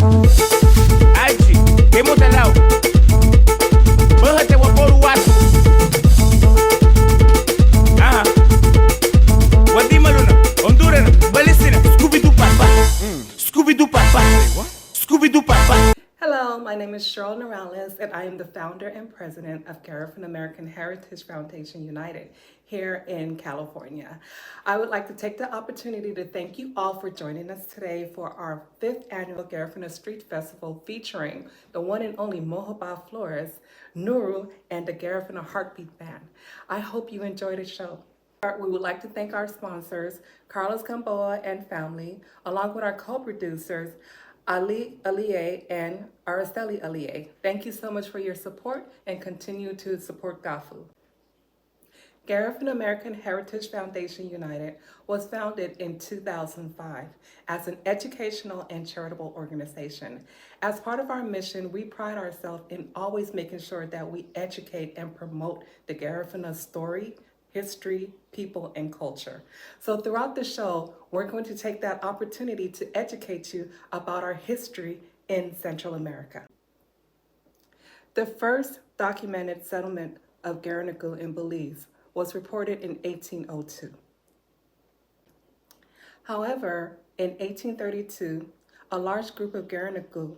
Aji, hemos talao. Bájate guaporo guato. Ajá. Guatemala, Honduras, Palestina, Scooby-Doo papa. Scooby-Doo papa. Scooby-Doo papa. Hello, my name is Cheryl Morales, and I am the founder and president of Garifuna American Heritage Foundation United here in California. I would like to take the opportunity to thank you all for joining us today for our 5th annual Garifuna Street Festival featuring the one and only Mohaba Flores, Nuru, and the Garifuna Heartbeat Band. I hope you enjoy the show. We would like to thank our sponsors, Carlos Gamboa and family, along with our co-producers, Ali Aliye and Araceli Aliye. Thank you so much for your support and continue to support GAFU. Garifuna American Heritage Foundation United was founded in 2005 as an educational and charitable organization. As part of our mission, we pride ourselves in always making sure that we educate and promote the Garifuna story, history, people, and culture. So throughout the show, we're going to take that opportunity to educate you about our history in Central America. The first documented settlement of Garinagu in Belize was reported in 1802. However, in 1832, a large group of Garinagu,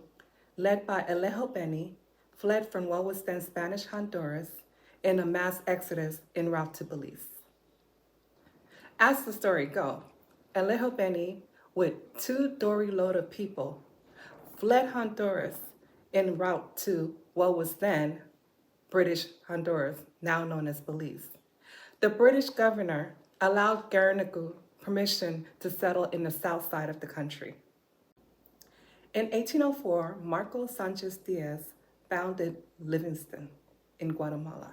led by Alejo Beni, fled from what was then Spanish Honduras in a mass exodus en route to Belize. As the story goes, Alejo Beni, with 2 dory load of people, fled Honduras en route to what was then British Honduras, now known as Belize. The British governor allowed Garinagu permission to settle in the south side of the country. In 1804, Marco Sanchez Diaz founded Livingston in Guatemala.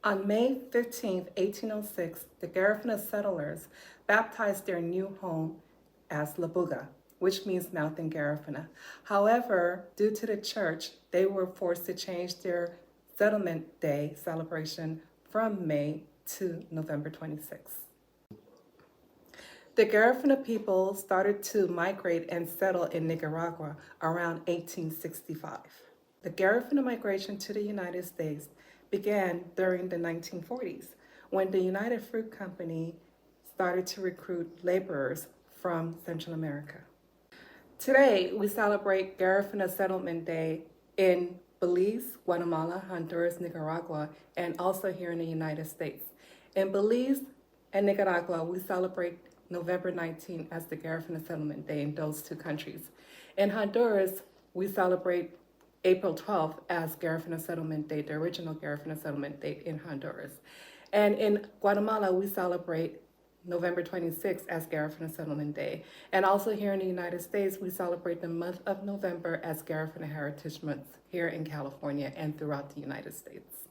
On May 15, 1806, the Garifuna settlers baptized their new home as La Buga, which means mouth in Garifuna. However, due to the church, they were forced to change their settlement day celebration from May to November 26. The Garifuna people started to migrate and settle in Nicaragua around 1865. The Garifuna migration to the United States began during the 1940s when the United Fruit Company started to recruit laborers from Central America. Today, we celebrate Garifuna Settlement Day in Belize, Guatemala, Honduras, Nicaragua, and also here in the United States. In Belize and Nicaragua, we celebrate November 19 as the Garifuna Settlement Day in those 2 countries. In Honduras, we celebrate April 12th as Garifuna Settlement Day, the original Garifuna Settlement Day in Honduras. And in Guatemala, we celebrate November 26th as Garifuna Settlement Day. And also here in the United States, we celebrate the month of November as Garifuna Heritage Month here in California and throughout the United States.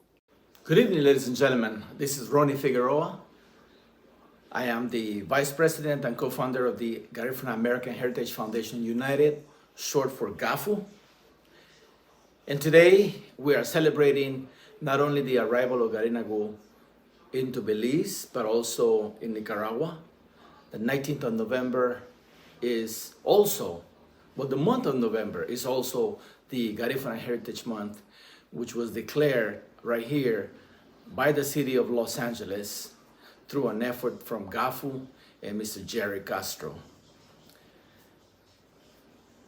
Good evening, ladies and gentlemen. This is Ronnie Figueroa. I am the Vice President and co-founder of the Garifuna American Heritage Foundation United, short for GAFU. And today we are celebrating not only the arrival of Garinagu into Belize, but also in Nicaragua. The 19th of November is also, well, the month of November is also the Garifuna Heritage Month, which was declared right here by the city of Los Angeles through an effort from GAFU and Mr. Jerry Castro.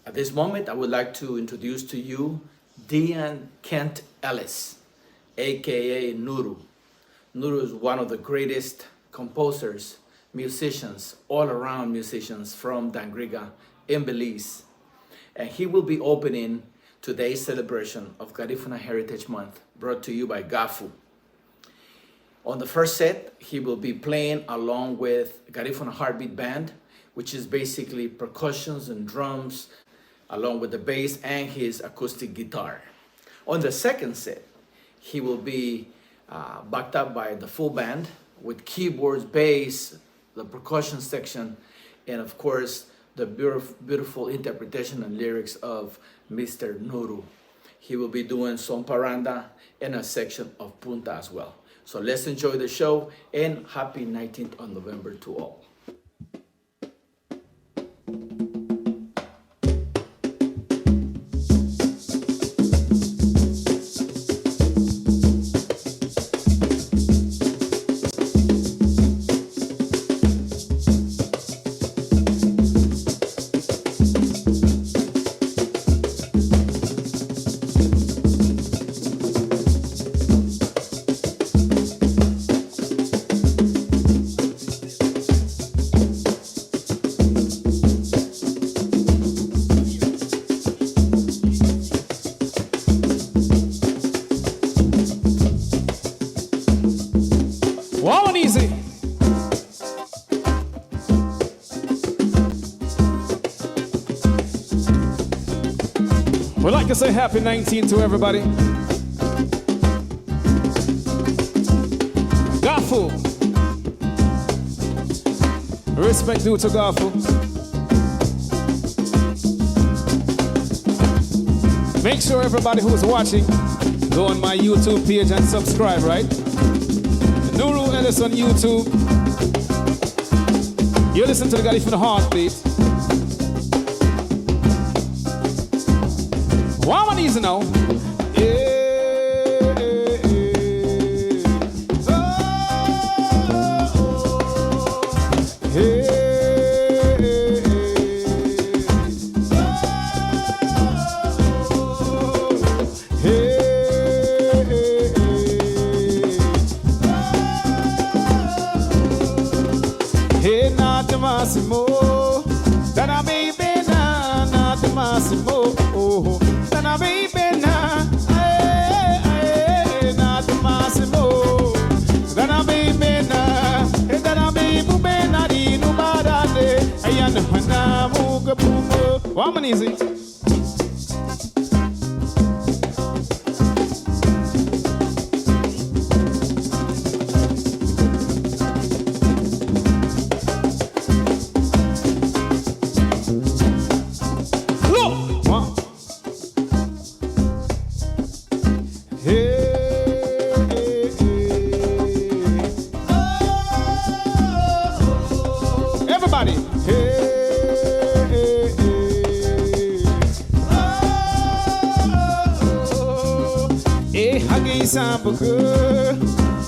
At this moment, I would like to introduce to you Dean Kent Ellis, aka Nuru. Nuru is one of the greatest composers, musicians, all-around musicians from Dangriga in Belize. And he will be opening today's celebration of Garifuna Heritage Month, brought to you by GAFU. On the first set, he will be playing along with Garifuna Heartbeat Band, which is basically percussions and drums, along with the bass and his acoustic guitar. On the second set, he will be backed up by the full band with keyboards, bass, the percussion section, and of course, the beautiful interpretation and lyrics of Mr. Nuru. He will be doing Son Paranda and a section of Punta as well. So let's enjoy the show, and happy 19th of November to all. We'd like to say happy 19 to everybody. Gafu. Respect due to Gafu. Make sure everybody who's watching go on my YouTube page and subscribe, right? Nuru Ellis on YouTube. You listen to the guy from the heartbeat. One easy now. Massimo, Dana baby na, not the Massimo, Dana baby na, not the Massimo, Dana baby na, Dana baby na, di no badade, ayan hana muga bumo. One easy.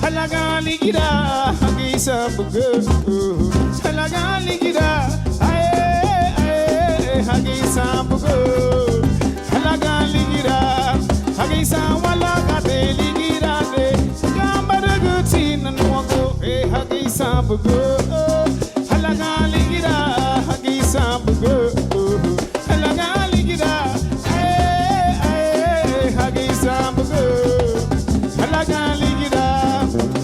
Halaga ligida, hagi sambugu. Halaga ligida, hagi sambugu. Halaga ligida, hagi samwalaga de ligida de. Gambara gutina nuango, hagi sambugu. Halaga ligida, hagi sambugu. Halaga ligida, hagi sambugu. Halaga ligida,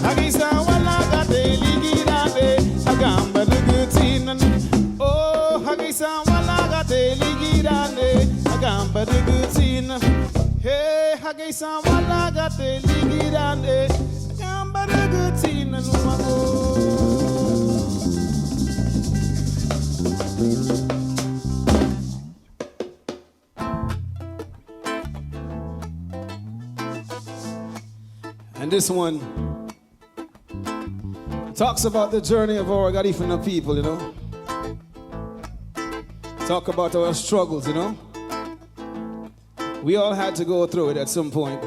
hagisa walaga de ligida de, agamba de gutina. Oh, hagisa walaga de ligida de, agamba de gutina. Hey, hagisa walaga de ligida de, agamba de gutina numago. And this one talks about the journey of our Garifuna people, you know. Talk about our struggles, you know. We all had to go through it at some point.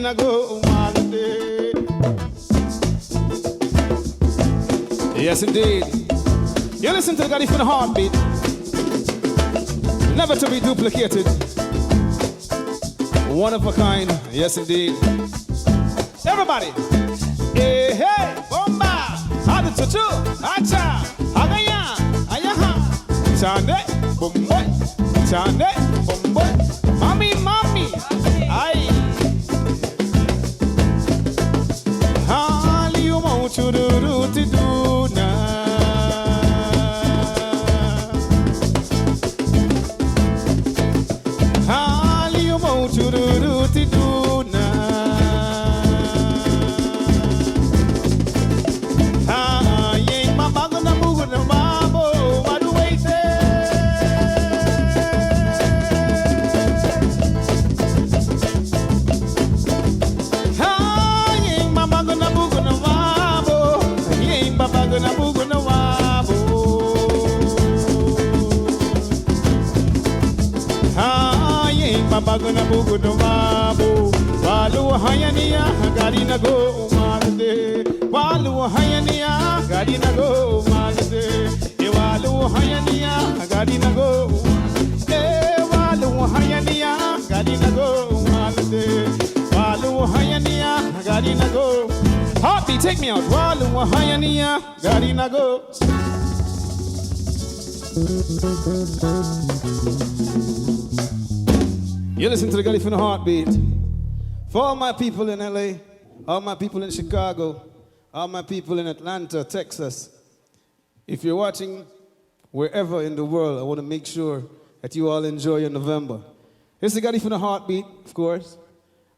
Garina go Malade. Yes, indeed. You listen to the Gadi from the heartbeat. Never to be duplicated. One of a kind. Yes, indeed. Everybody. Hey, hey, bomba. Hadi tutu, acha, agaya, ayaha. Chande, bomboy. Chande, bomboy. Mami, mami. Ay. Hali umo chururu tiduna. Hali umo chururu tiduna. Ah, yeng mamago na mugo na mamo. Wadu waite. Ah, yeng mamago na mugo na mamo. Yeng mamago na mugo na mamo. Ah, yeng mamago na mugo na mamo. Walu hayaniya gari na go malde. Walu hayaniya gari na go malde. E walu hayaniya gari na go. E walu hayaniya gari na go malde. Walu hayaniya gari na go. Heartbeat, take me out. Walu hayaniya gari na go. You listen to the Gully from the heartbeat. For all my people in LA, all my people in Chicago, all my people in Atlanta, Texas, if you're watching wherever in the world, I want to make sure that you all enjoy your November. It's the Gully from the heartbeat, of course.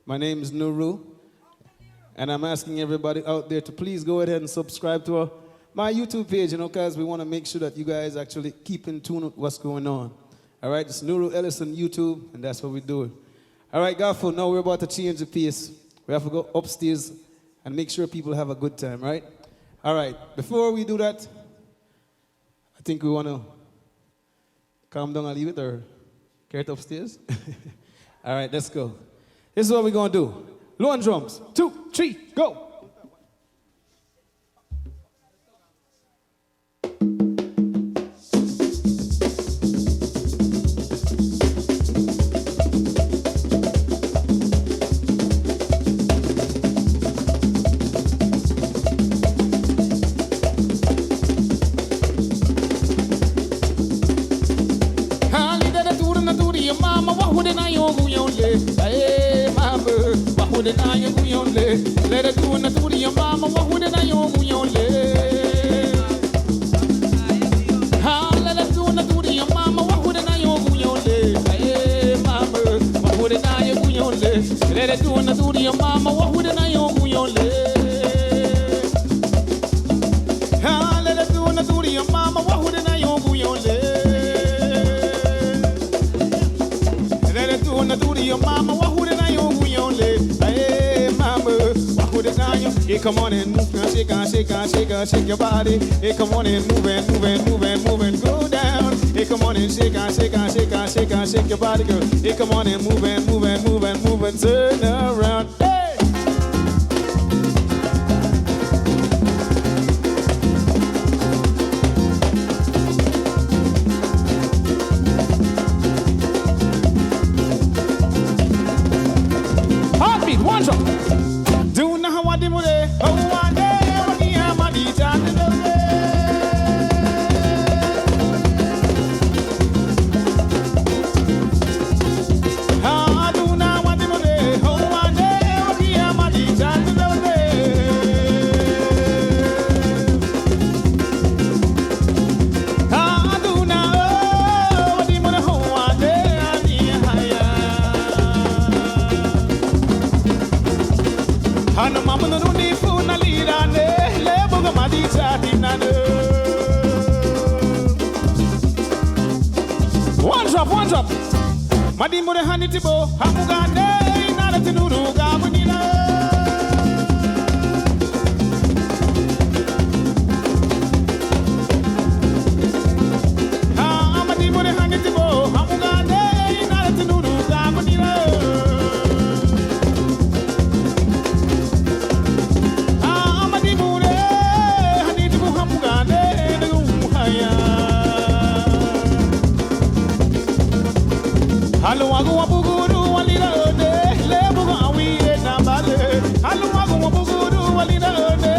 My name is Nuru, and I'm asking everybody out there to please go ahead and subscribe to my YouTube page, because we want to make sure that you guys actually keep in tune with what's going on. All right, it's Nuru Ellis on YouTube, and that's what we do. All right, Gaffo, now we're about to change the pace. We have to go upstairs and make sure people have a good time, right? All right, before we do that, I think we want to calm down and leave it, or carry it upstairs. All right, let's go. This is what we're going to do. Low on drums. 2, 3, go. Let it do na to your mama, what would I owe you? How let it do na to your mama, what would I owe you? Hey, mama, what would I owe you? Let it do na to your mama, what would I owe you? How let it do na to your mama, what would I owe you? Let it do na to your mama, what would I owe you? Hey, come on and move, shake and shake and shake and shake your body. Hey, come on and move and move and move and move and go down. Hey, come on and shake and shake and shake and shake and shake your body, girl. Hey, come on and move and move and move and move and turn around. Hey! Heartbeat, one drop. Do na hawadi mure, hawade, wadi amadi jande. Ha do na wadi mure, hawade, wadi amadi jande. Ha do na wadi mure, hawade, ani haya. Hana mama no ni funa lira ne le buga madi chati nanu. One drop. Madi mure hani tibo hamuga ne nara tinuru gamunina. Ha madi mure hani tibo hamuga ne nara tinuru gamunina. Alu wagu wabuguru walina ode. Lebugo awi nambale. Alu wagu wabuguru walina ode.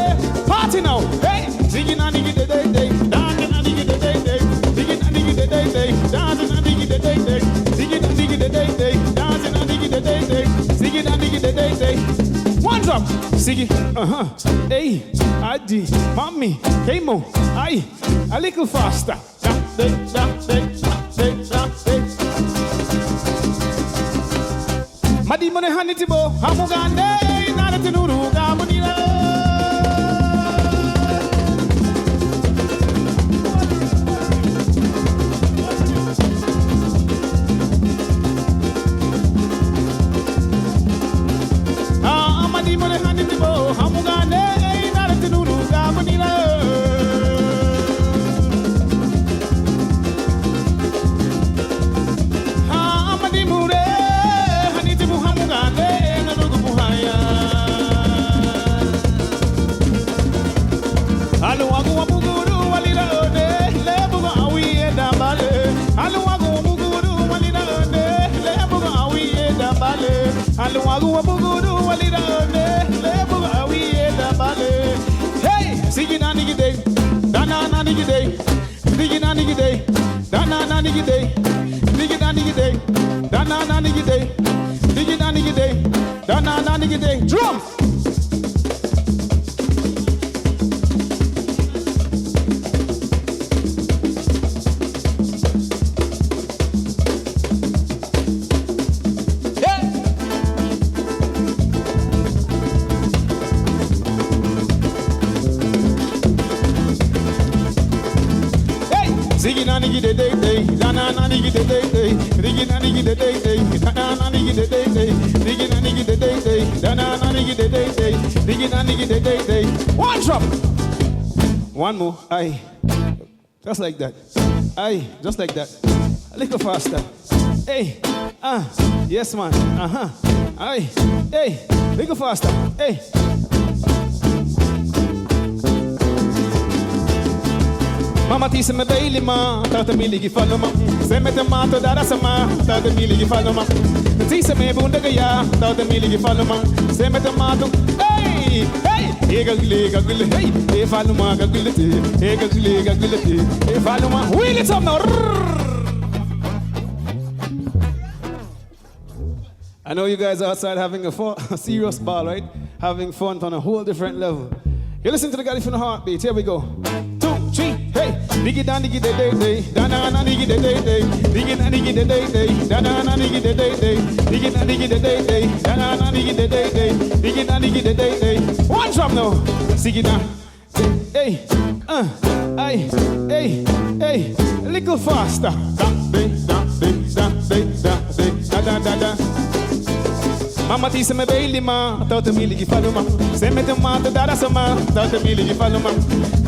Party now. Hey, singing and diggy day day, dancing and diggy day day, singing and diggy day day, dancing and diggy day day, singing and diggy day day, dancing and diggy day day, singing and diggy day day. One drop, Siggy, hey, Adi, mommy, hey mo, aye, a little faster. Madi mone hanitibo, hamugande, naratinuru, gamunira. Hey, singing a nigga day, dana na nigga day, digging a nigga day, dana na nigga day, digging a nigga day, dana na nigga day, digging a nigga day, dana na nigga day. Drum. Digging a nigga day day day, dana na nigga day day day, digging a nigga day day day, dana na nigga day day day, digging a nigga day day day, dana na nigga day day day, digging a nigga day day day. One drop, one more, aye, just like that, aye, just like that, a little faster, hey, yes man, aye, hey, little faster, hey. Mama tise me baili ma, tata miligi follow ma. Se me tomato dara sama, tata miligi follow ma. Tise me bundaga ya, tata miligi follow ma. Se me tomato, hey, hey, hey gagule, hey, hey follow ma gagule te, hey gagule te, hey follow ma. Wheel it up now. I know you guys are outside having a serious ball, right? Having fun on a whole different level. You listen to the guy from the heartbeat. Here we go. 2, 3, hey. Diggy da diggy day day day, dana na diggy day day day, diggy na diggy day day day, dana na diggy day day day, diggy na diggy day day day, dana na diggy day day day, diggy na diggy day day day. One drop now, siggy na, hey, ay, hey, hey, a little faster. Da da da da. Mama tise me baili ma, tata miligi follow ma. Se me tomato dara sama, tata miligi follow ma.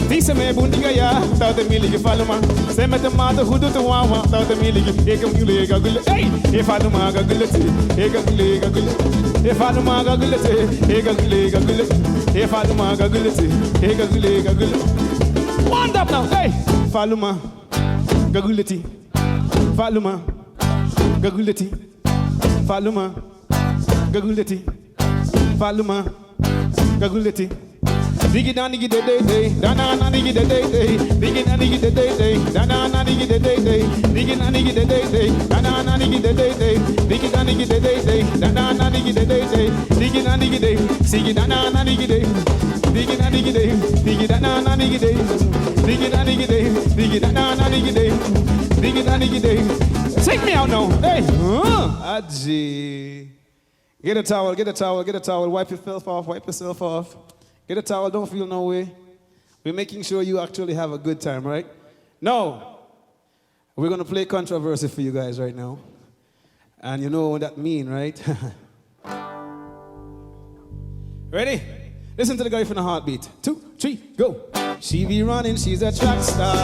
Tise me bundiga ya, tata miligi follow ma. Se me tomato hudu to wawa, tata miligi. Eka mule gagule, hey, e follow ma gagule te, e gagule. E follow ma gagule te, e gagule. E follow ma gagule te, e gagule. One up now, hey, follow ma gagule te, follow ma gagule te, follow ma. Gaguleti, Faluma, Gaguleti. Diggy da diggy day day day, dana na diggy day day day, diggy na diggy day day day, dana na diggy day day day, diggy na diggy day day day, dana na diggy day day day, diggy na diggy day day day, dana na diggy day day day, diggy na diggy day, siggy dana na diggy day, diggy na diggy day, diggy dana na diggy day, diggy na diggy day, diggy dana na diggy day, diggy na diggy day. Take me out now, hey, Adji. Get a towel, wipe yourself off. Get a towel, don't feel no way. We're making sure you actually have a good time, right? No, we're gonna play controversy for you guys right now. And you know what that means, right? Ready? Listen to the guy from the heartbeat. 2, 3, go. She be running, she's a track star.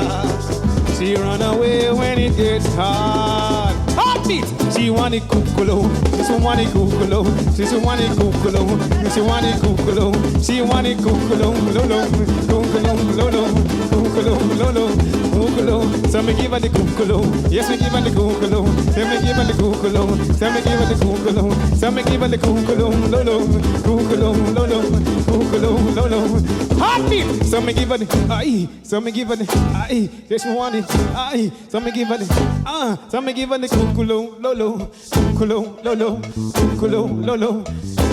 She run away when it gets hard. Heartbeat! She want it kukulu. She want it kukulu. She want it kukulu. She want it kukulu. She want it kukulu. kookaloo, lolo, kookaloo, lolo, kookaloo. So me give her the kookaloo. Yes, me give her the kookaloo. Then me give her the kookaloo. So me give her the kookaloo. So me give her the kookaloo, lolo, kookaloo, lolo, kookaloo, lolo. Heartbeat. So me give her the aye. So me give her the aye. Yes, me want it aye. So me give her the So me give her the kookaloo, lolo, kookaloo, lolo, kookaloo, lolo.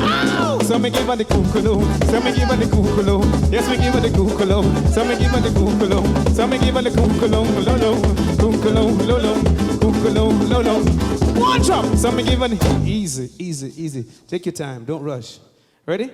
Ow! So me give her the kookaloo. So me give her the kookaloo. Yes, me give her the kookaloo. So me give her the kookaloo. So me give her the kookaloo, lolo, kookaloo, lolo, kookaloo, lolo. One drop. So me give her the easy, easy, easy. Take your time. Don't rush. Ready?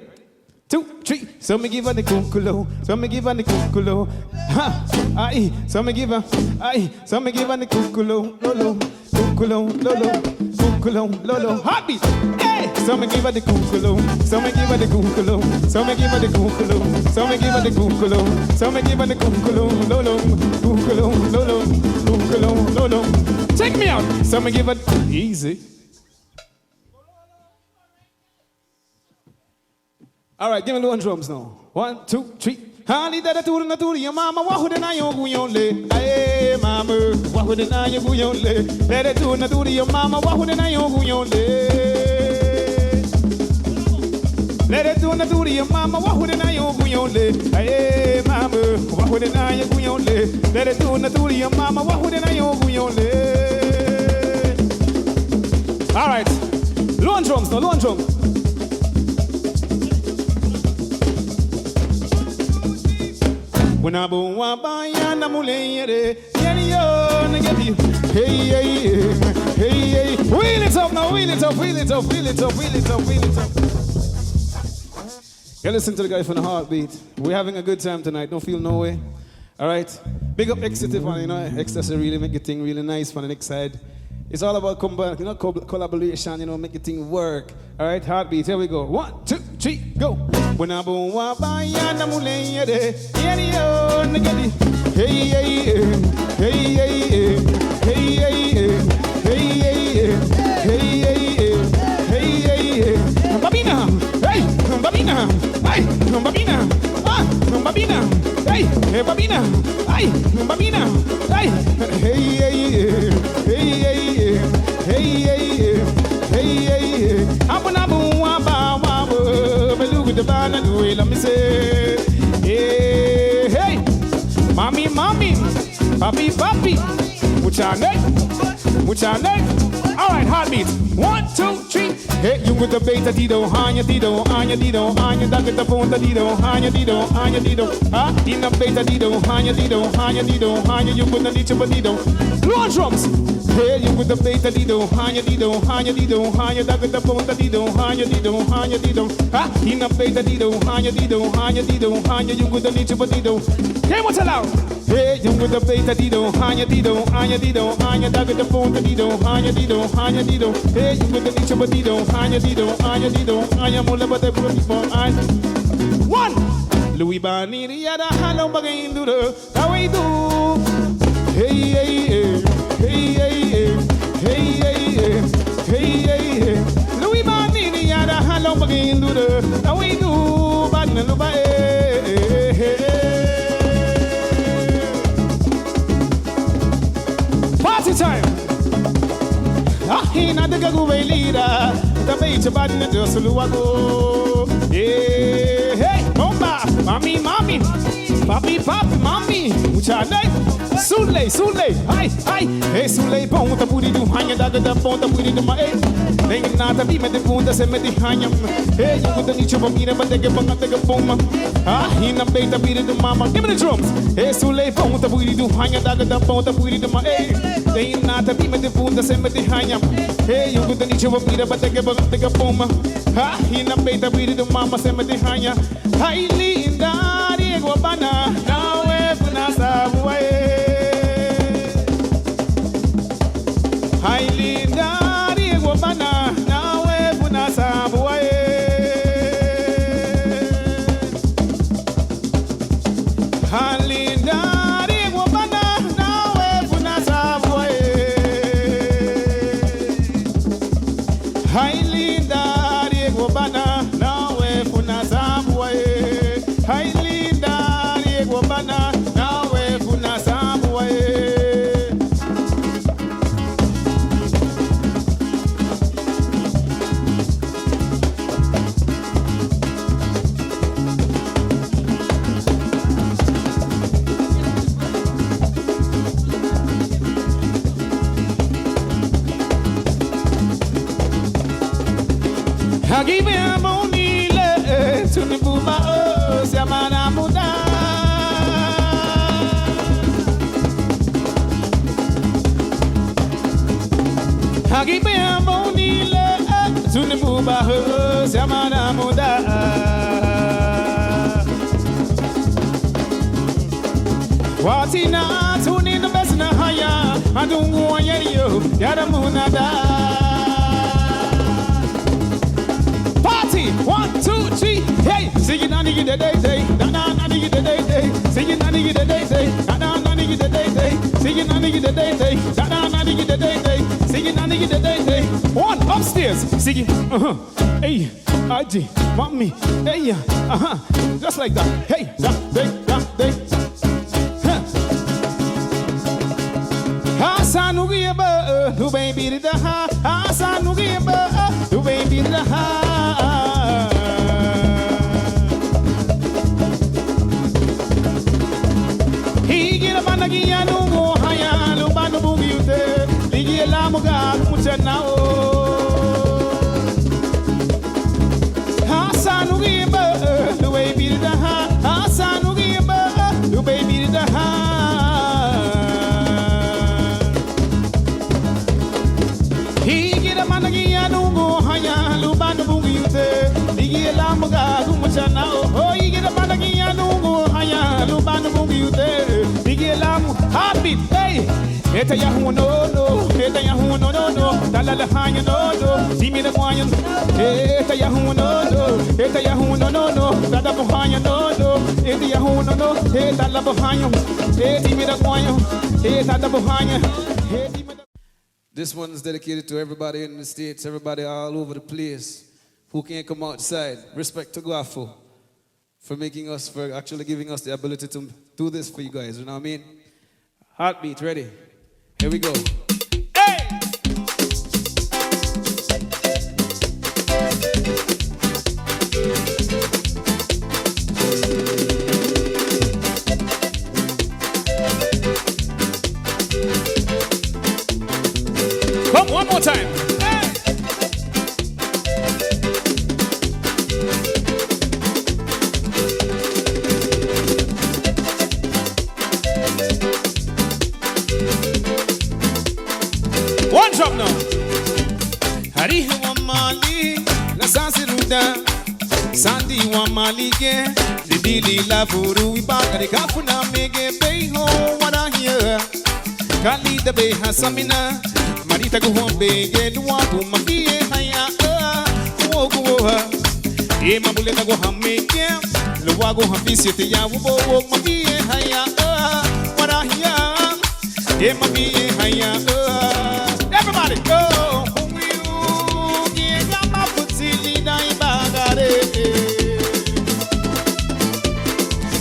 2, 3. So me give her the kookaloo. So me give her the kookaloo. Ha! Aye. So me give her. Aye. So me give her the kookaloo, lolo, kookaloo, lolo, kookaloo, lolo. Heartbeat. Hey. So me give her the kookaloo. So me give her the kookaloo. So me give her the kookaloo. So me give her the kookaloo. So me give her the kookaloo, lolo, kookaloo, lolo, kookaloo, lolo. Check me out. So me give her easy. All right, give me the one drums now. 1, 2, 3. Honey, that tour na tour, your mama, what would I yo guyonle? Hey, mama, what would I yo guyonle? Let it do na tour, your mama, what would I yo guyonle? Let it do na tour, your mama, what would I yo guyonle? Hey, mama, what would I yo guyonle? Let it do na tour, your mama, what would I yo guyonle? All right, low drums now, low drums. When I boom wabaya na muleyere, yeni yo nigga. Hey hey hey hey. Wheel it up now, wheel it up, wheel it up, wheel it up, wheel it up, wheel it up. You listen to the guy from the Heartbeat. We're having a good time tonight. Don't feel no way. All right. Big up Ecstasy, you know. Ecstasy really make the thing really nice for the next side. It's all about collaboration, you know, make the thing work. All right, Heartbeat, here we go. 1, 2, 3, go. When I boom wabaya na muleyere, yeni yo nigga. Hey hey hey hey hey hey hey hey hey hey Babina, hey Babina, hey Babina, Babina, hey Babina, hey Babina, hey hey hey hey hey Abu waba waba belugu de bana do let me say hey hey mommy mommy papi papi muchane all right Heartbeat 1 2 3 hey you with the beta dido hanya dido da get the phone dido hanya dido ah in the beta dido hanya you with the dicho dido low drums hey you with the beta dido hanya da get the phone dido hanya dido ah in the beta dido hanya you with the dicho dido hey what's allowed hey you with the beta dido hanya da get the phone dido hanya dido hey you with the dicho dido hanya dido mula bade for I 1 Louis Bani yada halo bagay duro away do hey hey hey hey hey Louis Bani yada halo bagay duro away do bad na luba party time hina daga gubailira tabay chabad na dosuluwago yeah hey bomba mami papi mami muchane sule hi hey sule ponta puri du hanya daga da ponta puri du ma nem nada bi me de bunda se me de hanya hey you with the nicho mira bande ke banga daga bomba hina beita puri du mama give me the drums hey sule ponta puri du hanya daga da ponta puri du ma nem nada bi me de bunda se me de hanya hey you with the nicho mira bande ke banga daga bomba hina beita puri du mama se me de hanya hai linda diego bana nawe punasa buae hai linda diego bana nawe punasa buae hai linda diego bana nawe punasa buae hai linda diego bana nawe punasa buae hai linda diego Hagibe amonile tunibuba siamana muda. Hagibe amonile tunibuba siamana muda. Watina tuni the best na haya adungu wanyeyo yaramuna da. Party 1, 2, 3, hey, sing it nani the day day, na nani the day day, sing it nani the day day, na nani the day day, sing it nani the day day, na nani the day day, sing it nani the day day. One upstairs, sing it, hey, Aji, mommy, hey, just like that, hey, day. Hasanugiba, who baby the ha, Hasanugiba, who baby the ha. He get a managia no haya, no banu bugute, Ligi Lamuga, Mutanao. Hasanugiba, who baby the ha, Hasanugiba, who baby the ha. Managia nungo haya lubano bugute ligi lamuga gumuchana oh you get a managia nungo haya lubano bugute ligi lamu happy hey eta ya no dalala hanya no simi the kwanya eta ya no dada bohanya no eta ya no eta la bohanya eta mi the kwanya eta da bohanya. This one is dedicated to everybody in the States, everybody all over the place who can't come outside. Respect to Guafo for actually giving us the ability to do this for you guys, you know what I mean? Heartbeat, ready? Here we go. Hey! Come one more time. Hey. One drop now. Hari wa mali na sansi ruda sandi wa mali ke didili la furu ibagari kafuna mege pay ho wada here kali the be hasamina Marita go home bege duwa go mafie haya wo e mabuleta go hameke lo wago hafisi te ya wo mafie haya wara hiya e mafie haya everybody go you get my putili dai bagare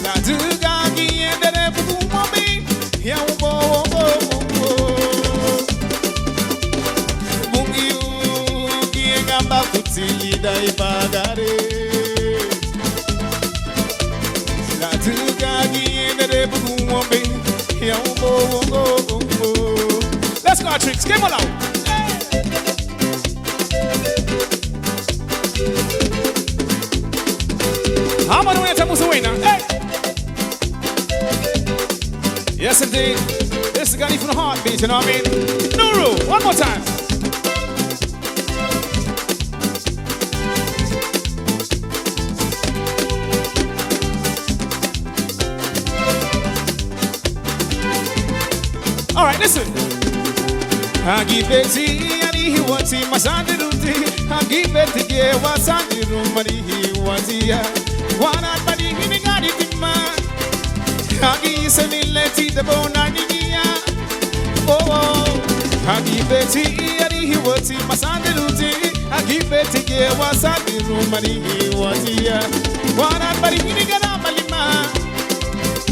la duga gi endere bu mami ya wo Gamba futili dai bagare La tuga giendere buumbe ya umbo. Let's go tricks, come on out. How many way to Musawina? Hey. Yes indeed. This is Gani from the heartbeat, you know what I mean? Nuru, one more time. All right, listen. Agibeti ani wati masandiruti. Agibeti ge wasandiru mari wati ya. Wana badi hini gari tima. Agi senileti de bonani ya. Oh, agibeti ani wati masandiruti. Agibeti ge wasandiru mari wati ya. Wana badi hini gana malima.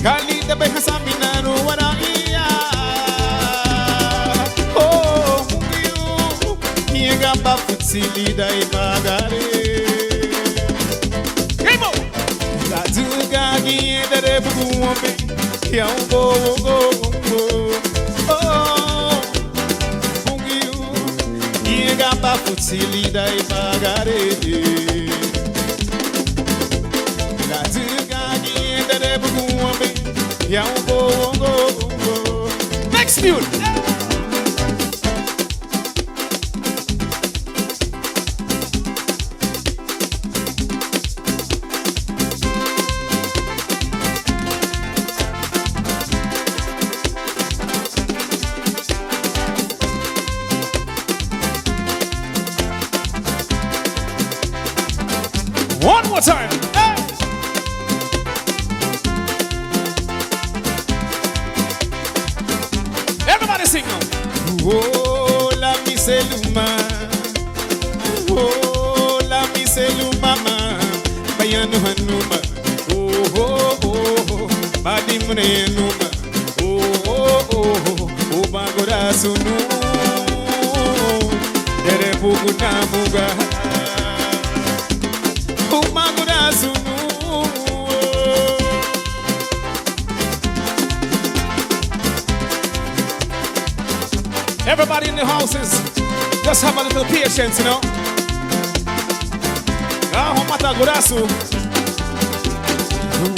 Kali de be hasamina ru wana iya. Gamba futili dai bagare Kemo La duga giendere buumbe ya umbo Oh Bungiu gamba futili dai bagare. La tuga giende de buguambe. Ya ungo. Next tune. One more time. Hey. Everybody sing now. Oh, la miseluma. Oh, la miseluma. Bayanu hanuma. Oh, badimune numa. Oh, bagora sunu. Dere buguna muga. Everybody in the houses, just have a little patience, you know.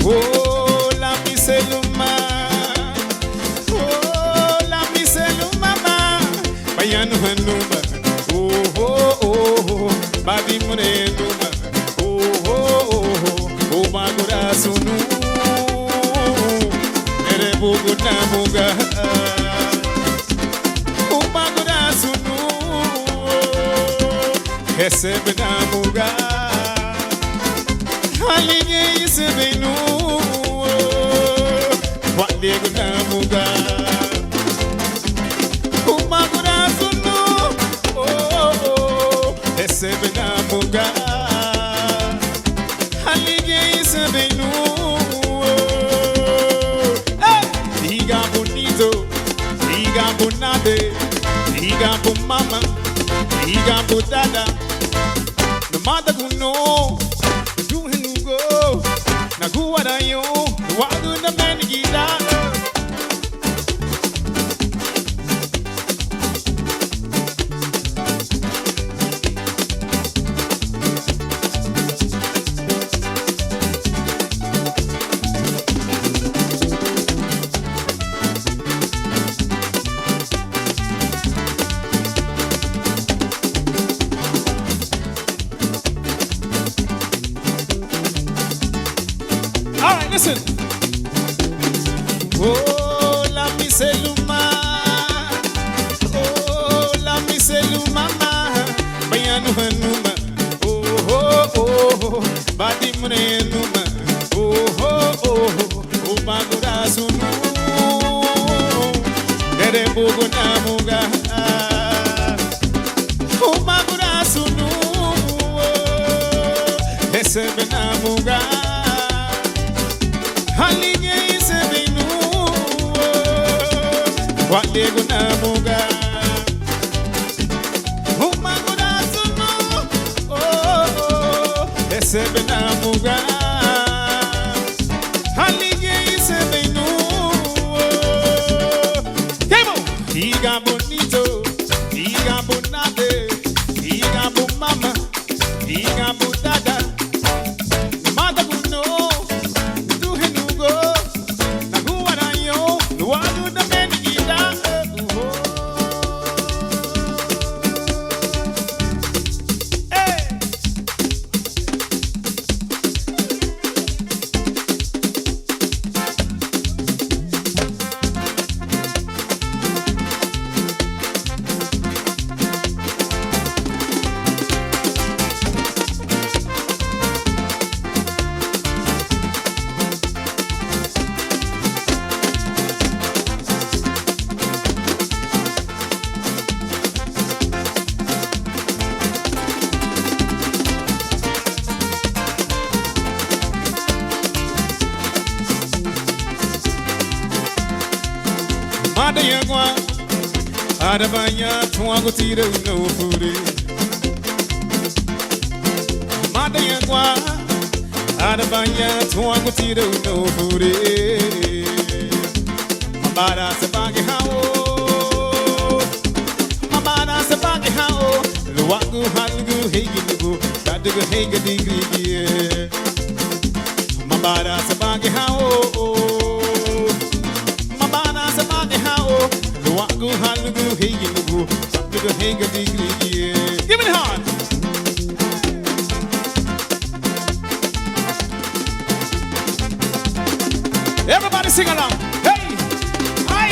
Oh, la miseluma. Oh, la miseluma. Bayanu hanuma. Oh, badimune numa. Oh, magura sunu. Ere buguna muga. Oh, magura sunu. Ese benamuga. Halige isebenu. Wale guna muga. Oh, magura sunu. Oh, ese benamuga. Diga bonito, diga bonade, diga bon mama, diga bodada. No matter who know, do him go. Na go what I yo, what do the man gida? Listen. Oh, la miseluma. Oh, la miseluma. Bayanu hanuma. Oh, badimune numa. Oh, bagura sunu. Dere buguna muga. Oh, bagura sunu. Ese benamuga. Halige isebenu. Wale guna muga. Oh, magura sunu. Oh, ese benamuga. Halige isebenu. Kemo. Diga bonito, diga bonade, diga bon mama, diga bodada. Mada guno. Madayagwa, Adabanya, Twango Tito, no foodie. Madayagwa, Adabanya, Twango Tito, no foodie. Mabada Sabagi Hao, Mabada Sabagi Hao, Luagu halgu heginugu Dadugu hegadigrigi Mabara sabagi hao Mabara sabagi hao Luagu halgu heginugu Dadugu hegadigrigi. Give me the horn. Everybody sing along. Hey, hi.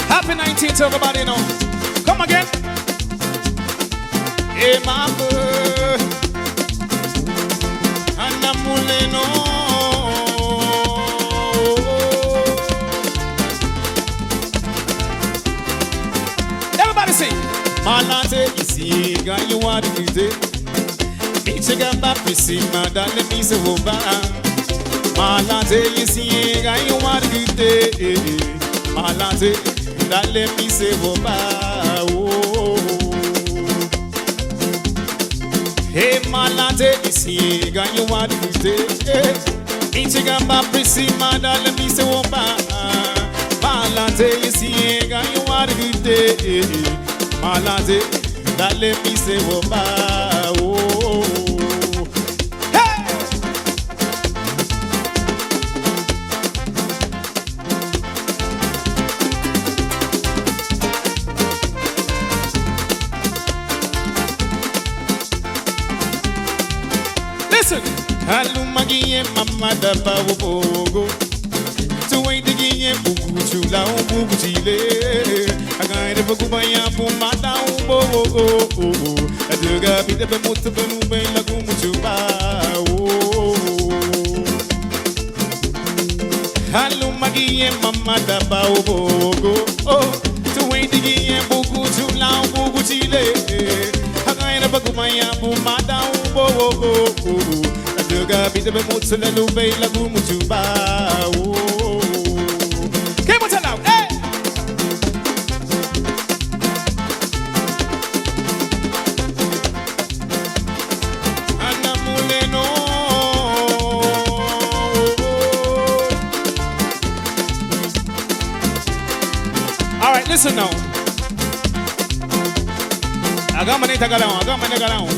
Happy 19th, everybody know. Come again. Hey, mama. Anamuleno. Everybody sing. Malate isi ga you want to Ichigamba pisima dale mise woba Malate isi ga you want to Malate dale mise woba Hey malate isi ga you want to Ichigamba pisima dale mise woba Malate isi ga you want to Malate dale mise woba Listen, Halumagie mama da bawogo. Tuwai digie buku chula buku chile. Agai de buku baya bu mata ubo. Aduga bide be mutu be nube la gumuchuba. Halumagie mama da bawogo. Tuwai digie buku chula buku chile. Agai de buku baya bu mata ubo. Aduga bide be mutu la nube la gumuchuba. Keep it loud, hey! Anamuleno. All right, listen now. Agamane tagalao.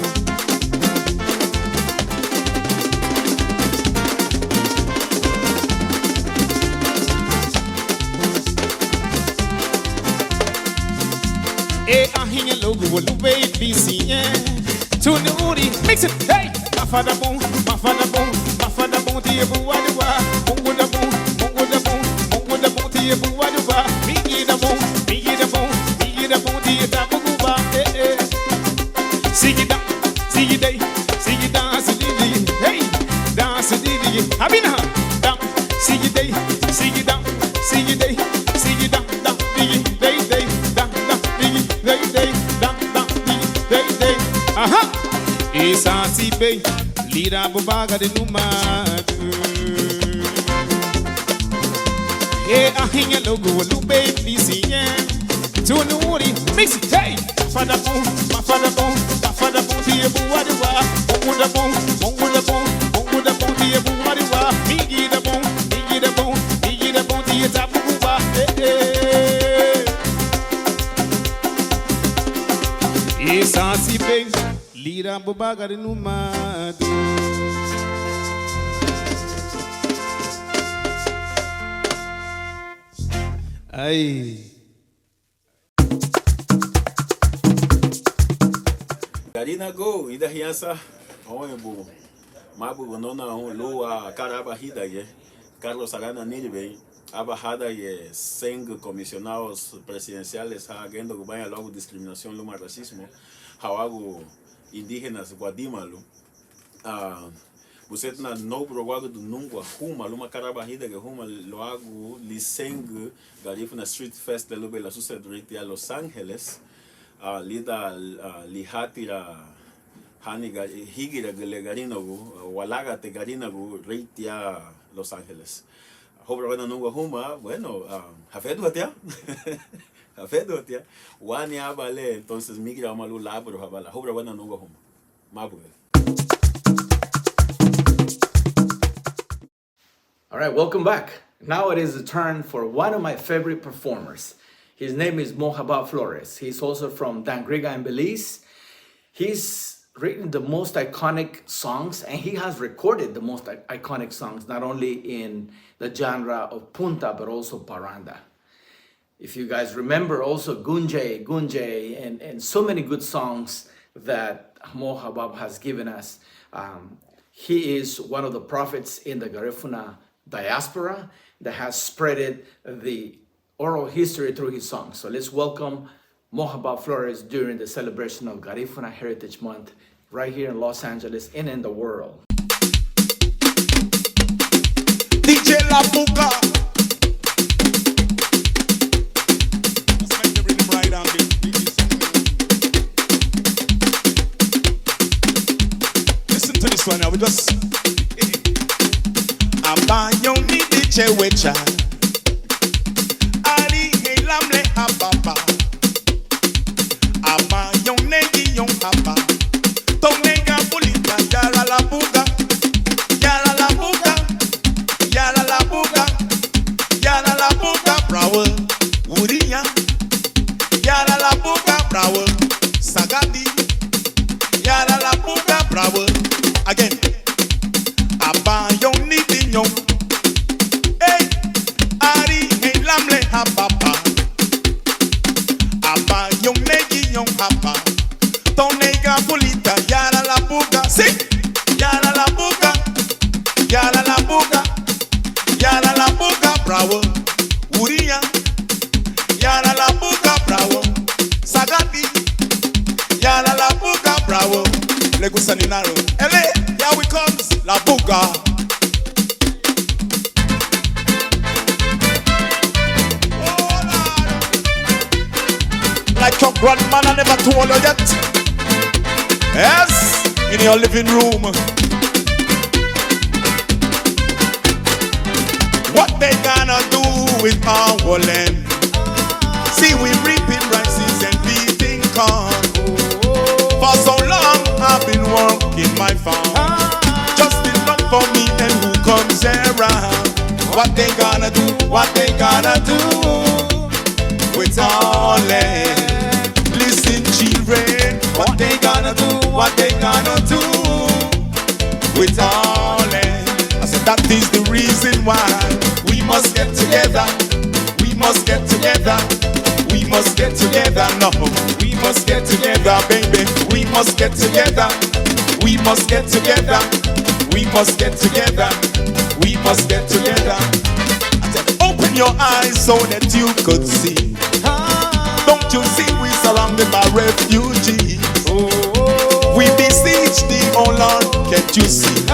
Eh, ahinga logo wolu baby see to the uri mix it hey mafada boom tie buwa duwa mungu da boom tie buwa duwa bigi da boom tie da buwa eh sigi day dance didi hey dance didi abina da sigi day da aha isati be lira bubaga de numadu e ahinga logo lu baby siye to nuri mix it hey fada boom tie buwadiwa mongu da boom tie buwadiwa bigi da boom tie tabuwa isati be lira bubaga de numadu ai Garina go ida hiasa oebu mabu nona lo a caraba hida ye Carlos Arana Nilbe abajada ye 5 comisionados presidenciales agendo gubaya logo discriminación luma racismo hawago indígenas guadímalo você na no proguado do nungua huma luma carabahida que huma lo hago liseng garifo na street fest de lobe la sucederite a Los Angeles lida lihatira haniga higira gelegarino walaga te garina go reitia Los Angeles hobra wana nungua huma bueno hafedu atia hafedu atia wani abale entonces migra malu labro habala hobra wana nungua huma mabu. All right, welcome back. Now it is the turn for one of my favorite performers. His name is Mojaba Flores. He's also from Dangriga in Belize. He's written the most iconic songs, and he has recorded the most iconic songs, not only in the genre of punta, but also parranda. If you guys remember also Gunjay, and so many good songs that Mojaba has given us. He is one of the prophets in the Garifuna diaspora that has spreaded the oral history through his songs. So let's welcome Mojaba Flores during the celebration of Garifuna Heritage Month right here in Los Angeles and in the world. DJ La Puka. Let's make the rhythm right on the Listen to this one now. We just Abayoni DJ Wecha. Ali Helamle Hababa. Abayone Guillon Haba. Tonega Pulita Yara La Puka. Yara La Puka. Yara La Puka. Yara La Puka. Bravo. Uriya. Yara La Puka. Bravo. Sagadi. Yara La Puka. Bravo. Again. Abayoni Guillon. Hey. Ari Helamle Hababa. Abayone Guillon Haba. Tonega Pulita Yara La Puka. Sí. Yara La Puka. Yara La Puka. Yara La Puka. Bravo. Uriya. Yara La Puka. Bravo. Sagati. Yara La Puka. Bravo. Le gusta Ninaro. Ele. Here we comes La Puka. Like your grandma, I never told you yet. Yes, in your living room. What they gonna do with our land? See, we reaping rices and beating corn. For so long I've been working my farm. Just enough for me and who comes around. What they gonna do? What they gonna do with our land? Listen, children, what they gonna do? What they gonna do with our land? I said that is the reason why we must get together. We must get together. We must get together. No, we must get together, baby. We must get together. We must get together. We must get together. We must get together. I said, open your eyes so that you could see. Don't you see we surrounded by refugees? We besiege the oh Lord, can't you see?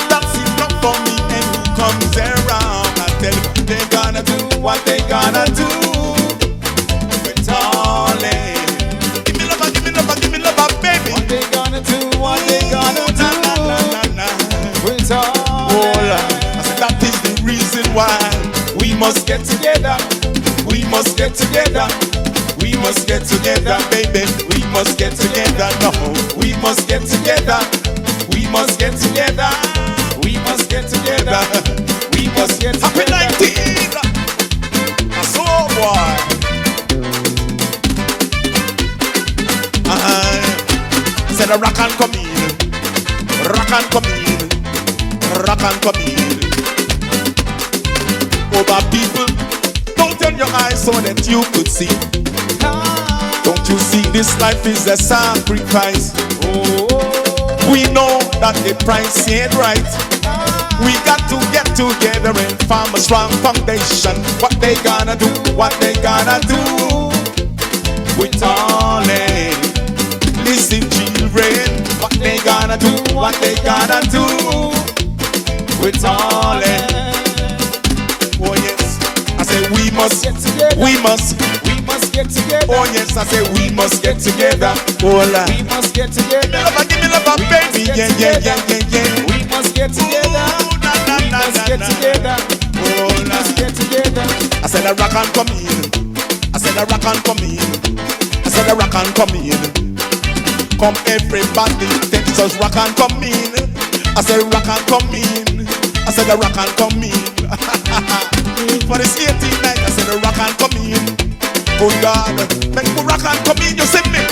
That's enough for me and who comes around. I tell you, they gonna do what they gonna do with all land. Give me love, baby. What they gonna do? What they gonna do? With all I said that is the reason why we must get together. We must get together. We must get together, baby. We must get together. No, we must get together. We must get together. We must get together. We must get together. Happy 19. That's all, boy. Said a rock and come in. Rock and come in. Rock and come in. Over people, don't turn your eyes so that you could see. Don't you see this life is a sacrifice? We know that the price ain't right. We got to get together and form a strong foundation. What they gonna do? What they gonna do with all land? Listen, children. What they gonna do? What they gonna do with all land? Oh yes, I say we must get together. We must get together. Oh yes, I say we must get together. Oh la, we must get together. Give me love, baby. Yeah. We must get together. We must get together. Oh la, we must get together. I said a rock and come in. I said a rock and come in. I said a rock and come in. Come everybody, Texas rock and come in. I said rock and come in. I said a rock and come in. For this 18th night, I said the rock and come in. Oh God, make me rock and come in, you see me?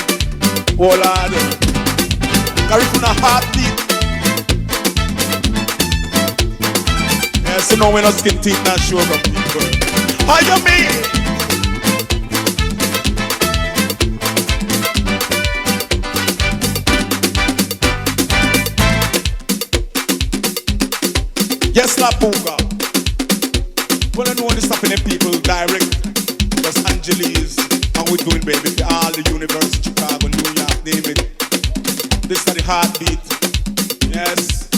Oh Lord, Garifuna heartbeat. Yes, you know when I skin teeth not show up people. How you mean? Yes, La Puga. Well, I know what's happening, people direct. Just Angeles, and we're doing, baby, for all the universe, Chicago, New York, David. This is the heartbeat. Yes.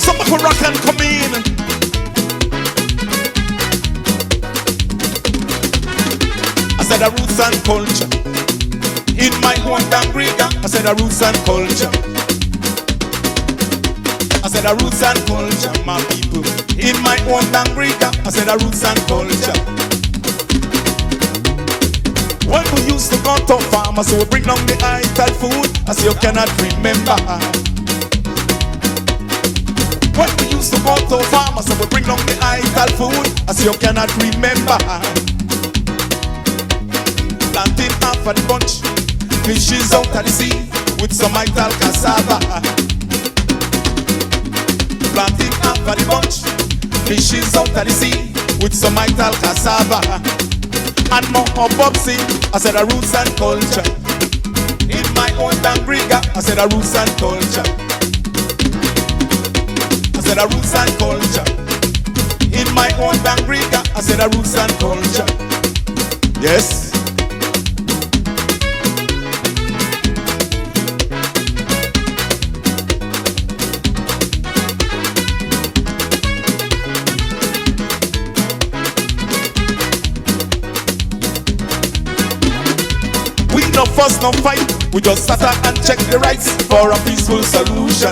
Somebody rock and come in. I said the roots and culture. In my own Dangriga, I said the roots and culture. I said the roots and culture, my people. In my own Dangriga, I said the roots and culture. When we used to go to farmers, so we bring down the ital food, I say you cannot remember. When we used to go to farmers, so we bring down the ital food, I say you cannot remember. Planting half of the bunch, fishes out of the sea with some ital cassava. Planting half of the bunch, fishes out of the sea with some ital cassava. And more of Bobsy, I said the roots and culture. In my own Dangriga, I said the roots and culture. I said the roots and culture. In my own Dangriga, I said the roots and culture. Yes. No fuss, no fight. We just sat and check the rights for a peaceful solution.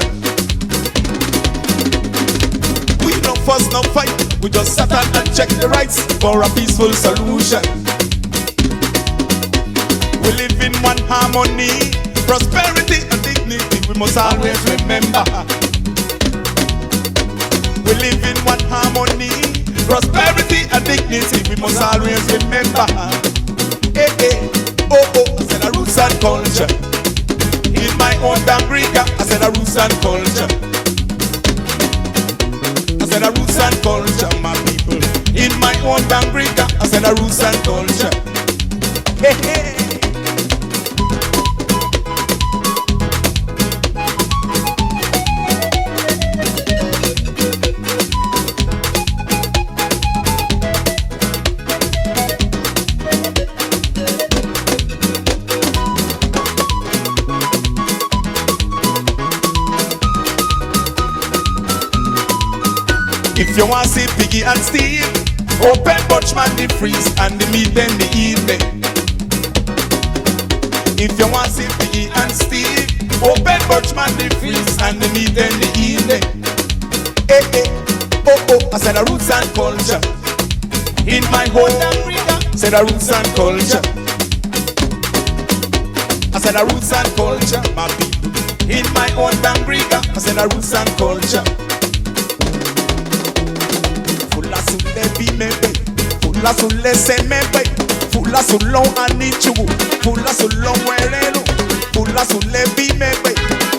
We no fuss, no fight. We just sat and check the rights for a peaceful solution. We live in one harmony, prosperity and dignity. We must always remember. We live in one harmony, prosperity and dignity. We must always remember. Hey, hey. Oh, oh, I said the roots and culture. In my own Dangriga, I said the roots and culture. I said the roots and culture, my people. In my own Dangriga, I said the roots and culture. Hey, hey. If you want to see Piggy and Steve, open Butchman the freeze and the meat then the evening. If you want to see Piggy and Steve, open Butchman the freeze and the meat then the evening. Hey, hey, oh, oh, I said the roots and culture. In my home, said the roots and culture. I said the roots and culture, my people. In my own Dangriga, I said the roots and culture. Fula sulle bimebe, fula sulle semebe, fula sullo anichugu, fula sullo werelo, fula sulle bimebe,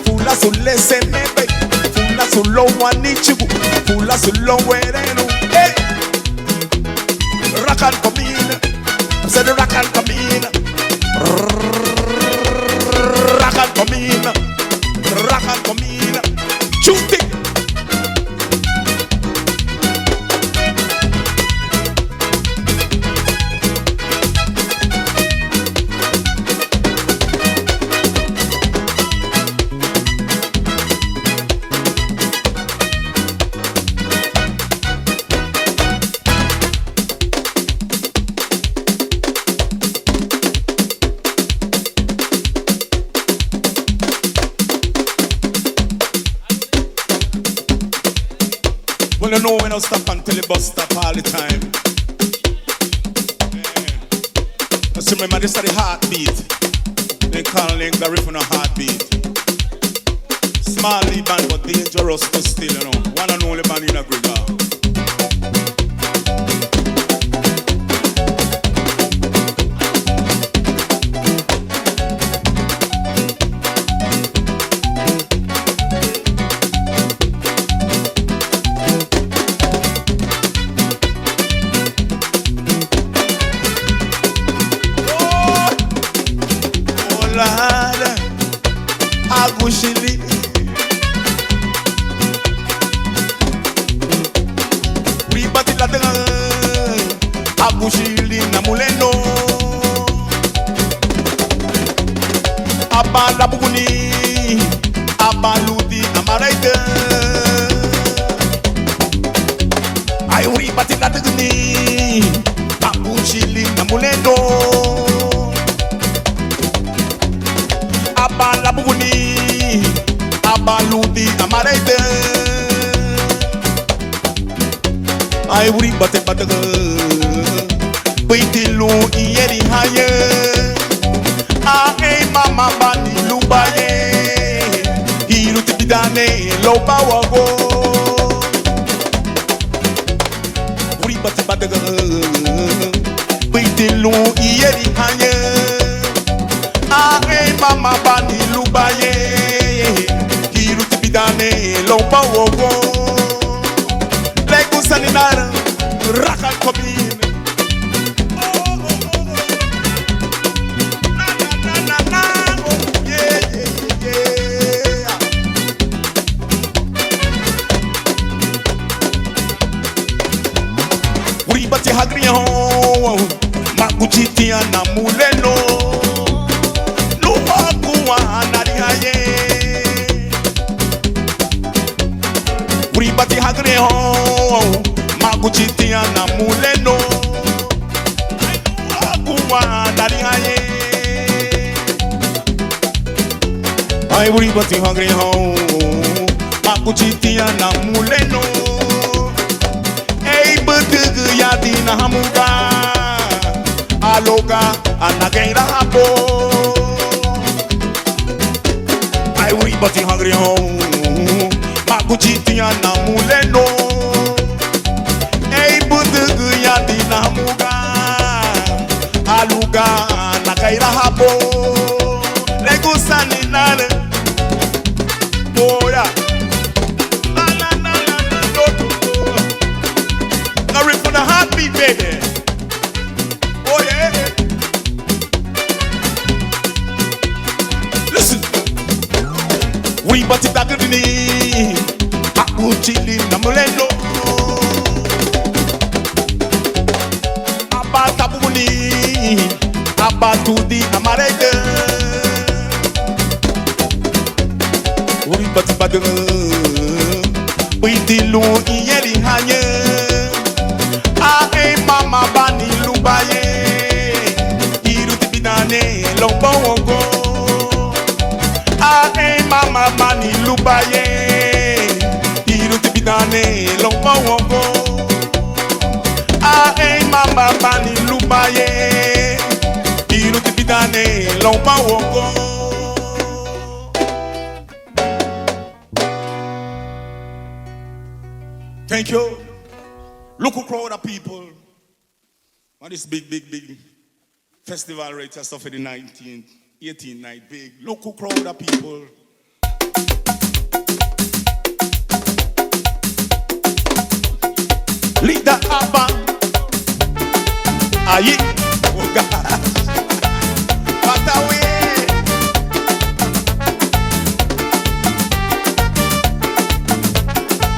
fula sulle semebe, fula sullo anichugu, fula sullo werelo. Hey, rock and come in, I said rock and come in, rock and come in, rock and come in, shoot it. Well, you know when I stop until the bus stop all the time. Yeah. Just remember this is the heartbeat. They call it the riff on a heartbeat. Small lead band but dangerous but still, you know. One and only band in a Gregor. Agushili Ribati la tenga Agushili na muleno Abala buguni Abaludi amaraide Ay ribati la tenga Agushili na muleno Abala buguni Abaludi amareide Ay wuri bate bate Beitilu iyeri haye Ay mama bani lubaye Hiru tibidane loba wago Wuri bate bate Beitilu iyeri haye Ay mama bani lubaye Hiru tibidane loba wogo Lego saninara Raka kobin Na na na oh yeah yeah Uri bati hagri ho Makuchitia na muleno Bati hagre ho Maguchitia na muleno Akuwa dari haye Ay buri bati hagre ho Maguchitia na muleno Ey betugu yadi na hamuga Aloga anageira hapo Ay buri bati hagre ho Maguchitia na muleno Ey budugu yadi na muga Aluga na kaira hapo Lego sani nane Oh yeah Na na na na na no Now rip for the heartbeat baby Oh yeah Listen We bati dagrini Chili na muleno Abata buguni Abatudi amarede Uri bati bade Uitilu iyeri hanye Ae mama bani lubaye Iru tibidane lombo wongo Ae mama bani lubaye Dane lomba wongo Ae mama bani lubaye Iru tibidane lomba wongo Thank you. Local crowd of people on this big festival right just for the 18th night. Big local crowd of people. Leader Abba Aye Oh gosh What a way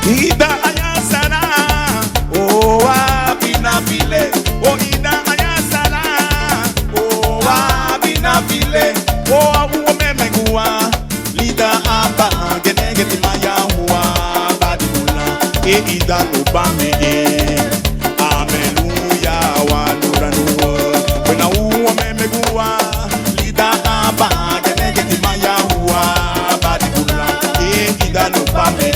Ida ayasana Oh abina file Oh ida ayasana Oh abina file Oh awu memegua Leader Abba Genegeti maya huwa Badibula Ida no bame Aleluya wa nuranu Wena uwa memegua Lida aba Genegeti maya huwa Badibula Ida no bame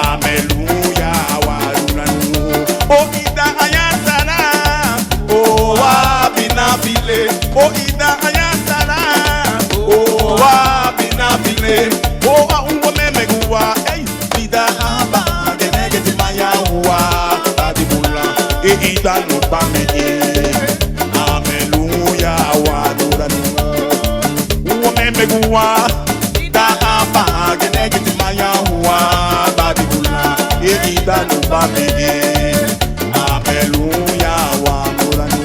Aleluya wa nuranu O ida ayasana O wa binafi Egida no bame Aleluya waduranu Uomemegua Da aba genegiti maya huwa Babibula Egida no bame Aleluya waduranu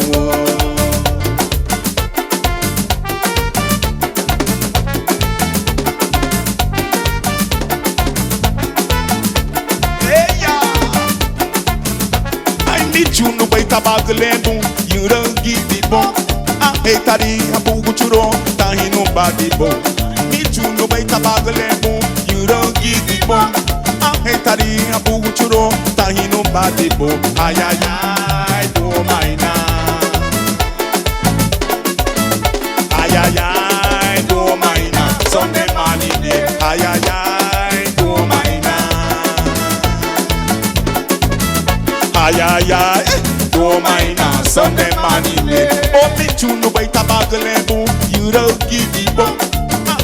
You no baita baglembu, you don't give it bon. A hatari abugu churo, tahi no badi bon. Me you no baita baglembu, you don't give it bon. A hatari abugu churo, tahi no badi bon. Ay ay ay, do maina. Ay ay ay, do maina. Sunday morning day. Ay ay ay, do maina. Ay ay ay, do maina Sunday morning day. Oh me you no baita baglembu, you don't give it bon.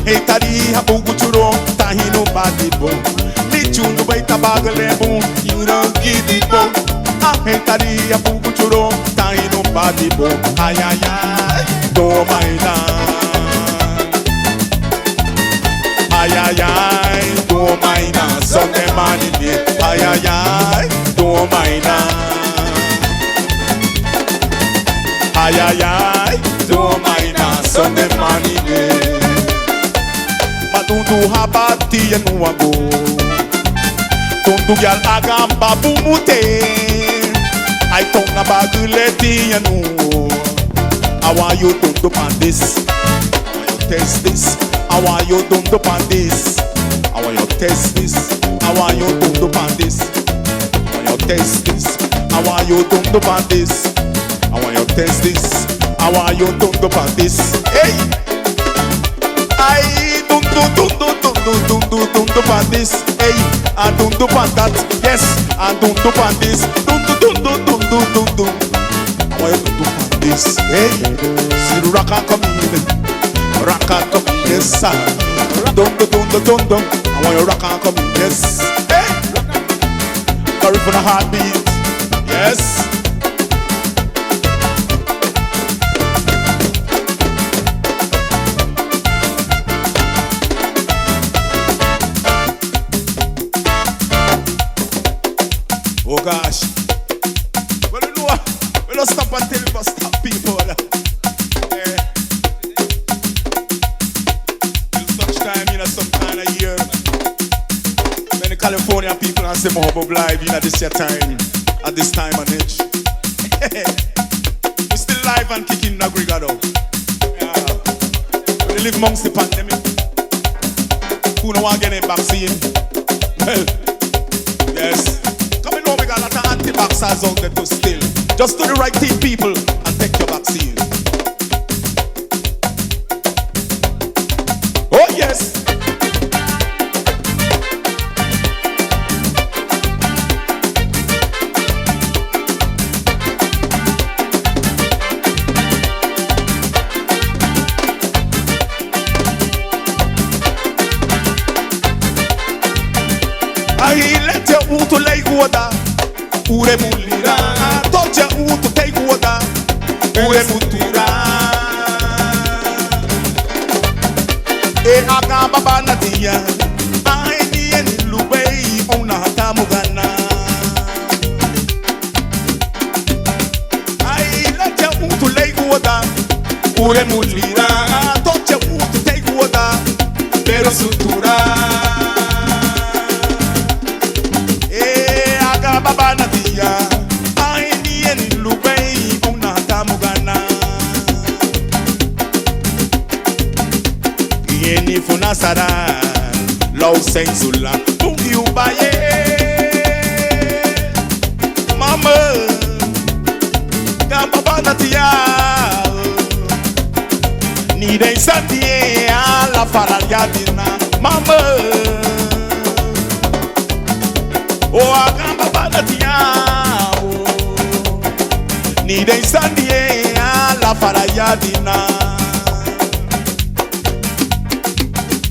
Hey tari habugu churo, tahi no badi bon. Me you no baita baglembu, you don't give it bon. Hey tari habugu churo, tahi no badi bon. Ay ay ay, do maina. Ay ay ay, do maina Sunday morning day. Ay ay ay, do maina. Ay ay ay, do maina Sunday morning day. Matundu habati yanuago, tundu gyal agamba bumute. I tonga baguleti yanu. I want you to do on this. I want you test this. I want you to do on this. I want you test this. I want you to do on this. I want you test this. I want you to do on this. I want you test this. I want you to do on this. Hey, I don't do on this. Hey, I don't do on that. Yes, I don't do on this. Do. I want you to do on this. Hey, see the rock and come in. Rock and come in, yes, sir. Don't. I want you rock and come in, yes. Hey, sorry for the heartbeat. Yes. Oh gosh. Well, you know what? We don't stop until we must stop people. Till such time in some kind of year. Many California people are saying more live in this year time. At this time and age. We're still live and kicking the Grigado. Yeah. We live amongst the pandemic. Who don't want to get a vaccine? Well, yes. Coming over, we got a lot of anti-vaxxers out there to still. Just do the right thing, people, and take your vaccine. Oh, yes. Ahilete utu leiguoda, ure mulira. Toche utu teiguoda, ure mutura. E agamba banadia, aini eni lubei ona hatamugana. Ahilete utu leiguoda, ure mulira. Toche utu teiguoda, pero sutura. Baba nadia, I ni eni lubei una tamugana. Yeni funasara, low sensula, bungi ubaye. Mama, baba nadia, ni de sandie ala faraliadina. Mama, oh agamba banatiao, ni de sandie ala farayadina.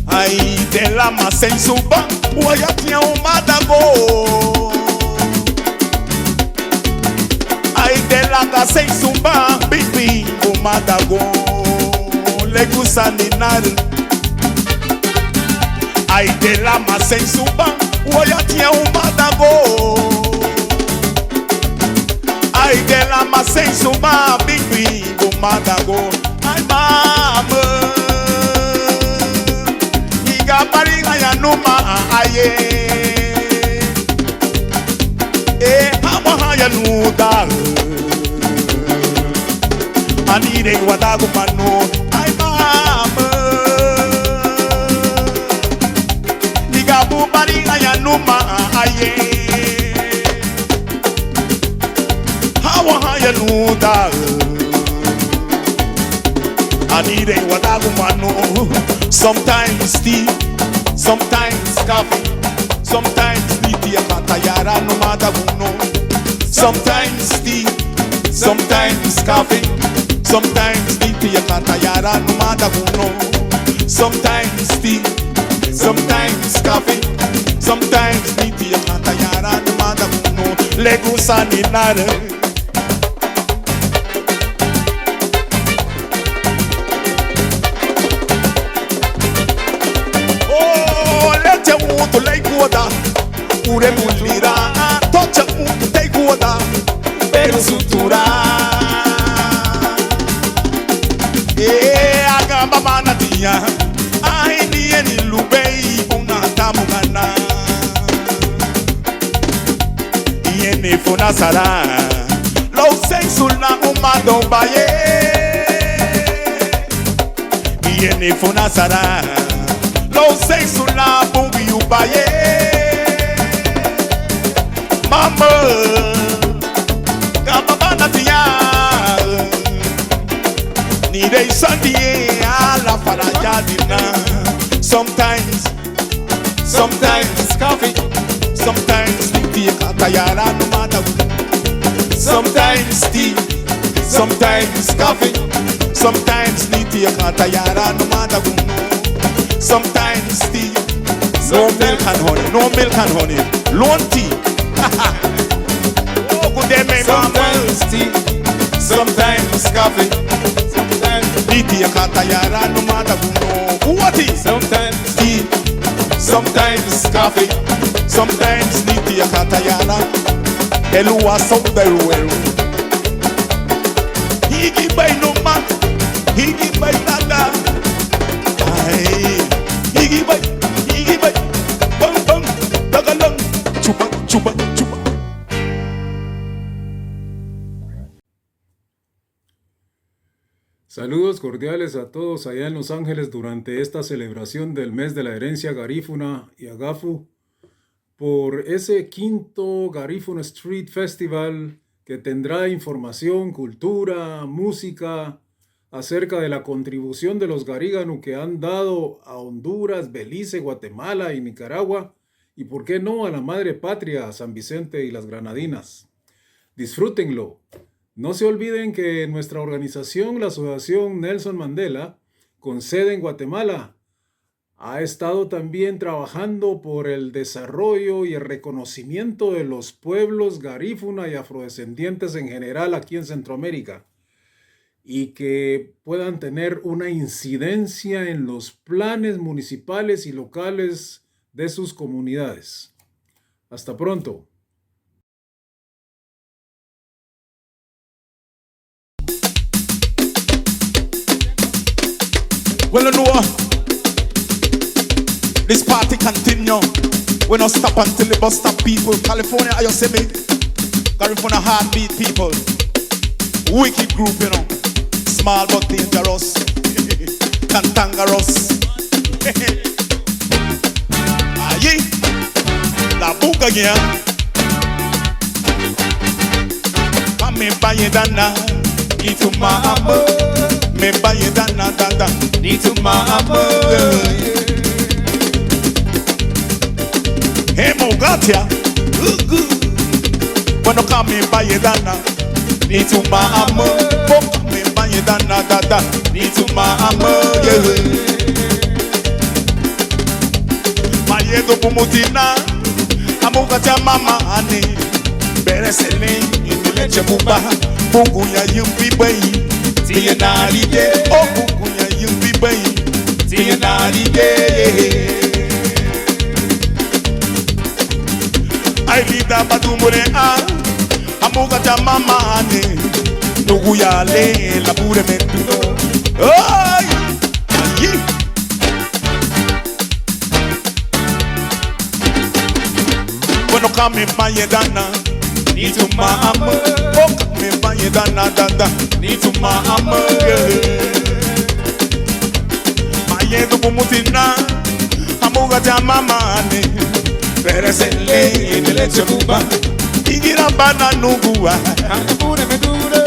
Ai de la masensuba, uayatia umadago. Ai de la casa y zumba, bibi, umadago, le gusta ninar. Ay de la masa y zumba, woyatia umadago. Ay de la masa y zumba, bibi, umadago. Ay mama, iga paringa ya numa aye. Ya nuda anire wadagu mano ay mama niga bubari ayanuma aye hawa ya nuda anire wadagu mano. Sometimes tea, sometimes coffee, sometimes niti akatayara no madaguno. Sometimes tea, sometimes coffee, sometimes niti yakatayara no madaguno. Sometimes tea, sometimes coffee, sometimes niti yakatayara no madaguno. Le gusta ninare. Oh, lete mutu le guada, ure mulira, tocha mutu te guada, pero sutura. Agamba manatia, ai ni eni lubei una tamugana. Iene fona sara, lo sei sulla umado baye. Iene fona sara, lo sei sulla bugi ubaye. Mama, gamba tia, ni dei sandie alla farajadina. Sometimes coffee, sometimes tea katayara no madagu. Sometimes tea, sometimes coffee, sometimes tea katayara no madagu. Sometimes tea, no milk and honey, no milk and honey, lone tea. Oh, good day, my sometimes tea, sometimes coffee, sometimes tea katayara no madagu. What is sometimes tea, sometimes coffee, sometimes tea katayara. Elua soda ruero. Higi bay no ma, higi bay nada. Higi bay, bang bang, dagalang, chupa chupa chupa. Saludos cordiales a todos allá en Los Ángeles durante esta celebración del mes de la herencia garífuna y agafu por ese quinto Garifuna Street Festival que tendrá información, cultura, música acerca de la contribución de los garíganu que han dado a Honduras, Belice, Guatemala y Nicaragua y por qué no a la madre patria, a San Vicente y las Granadinas. Disfrútenlo. No se olviden que nuestra organización, la Asociación Nelson Mandela, con sede en Guatemala, ha estado también trabajando por el desarrollo y el reconocimiento de los pueblos garífuna y afrodescendientes en general aquí en Centroamérica y que puedan tener una incidencia en los planes municipales y locales de sus comunidades. Hasta pronto. Well, you know, this party continue. We don't stop until the bus stop people. California, are you see me? California heartbeat people. Wicked group, you know. Small but dangerous. Cantangerous. Aye. La book again. Me buy dana. Into my amor. Me buy dana dana. Into my amor. Hey, Mogatia, bueno, come by dana, need to my amor, come by dana, dada, need to my amor, yeah. My ego pumutina, Amogatia mama, honey, better selling in the leche muba, Bungunya yumbi bay. Tia narige. Oh bungunya yumbi bay. Tia narige. I leave that badumure a. Amuga mama ane. Nugu ya le la pure mentudo. Ay. Ay. Bueno kame maye dana. Ni tu mama. Oh kame maye dana dada. Ni tu mama. Maye tu pumutina. Amuga mama ane. Peresele en el leche cuba. Igira bana nugua. Labure me dure,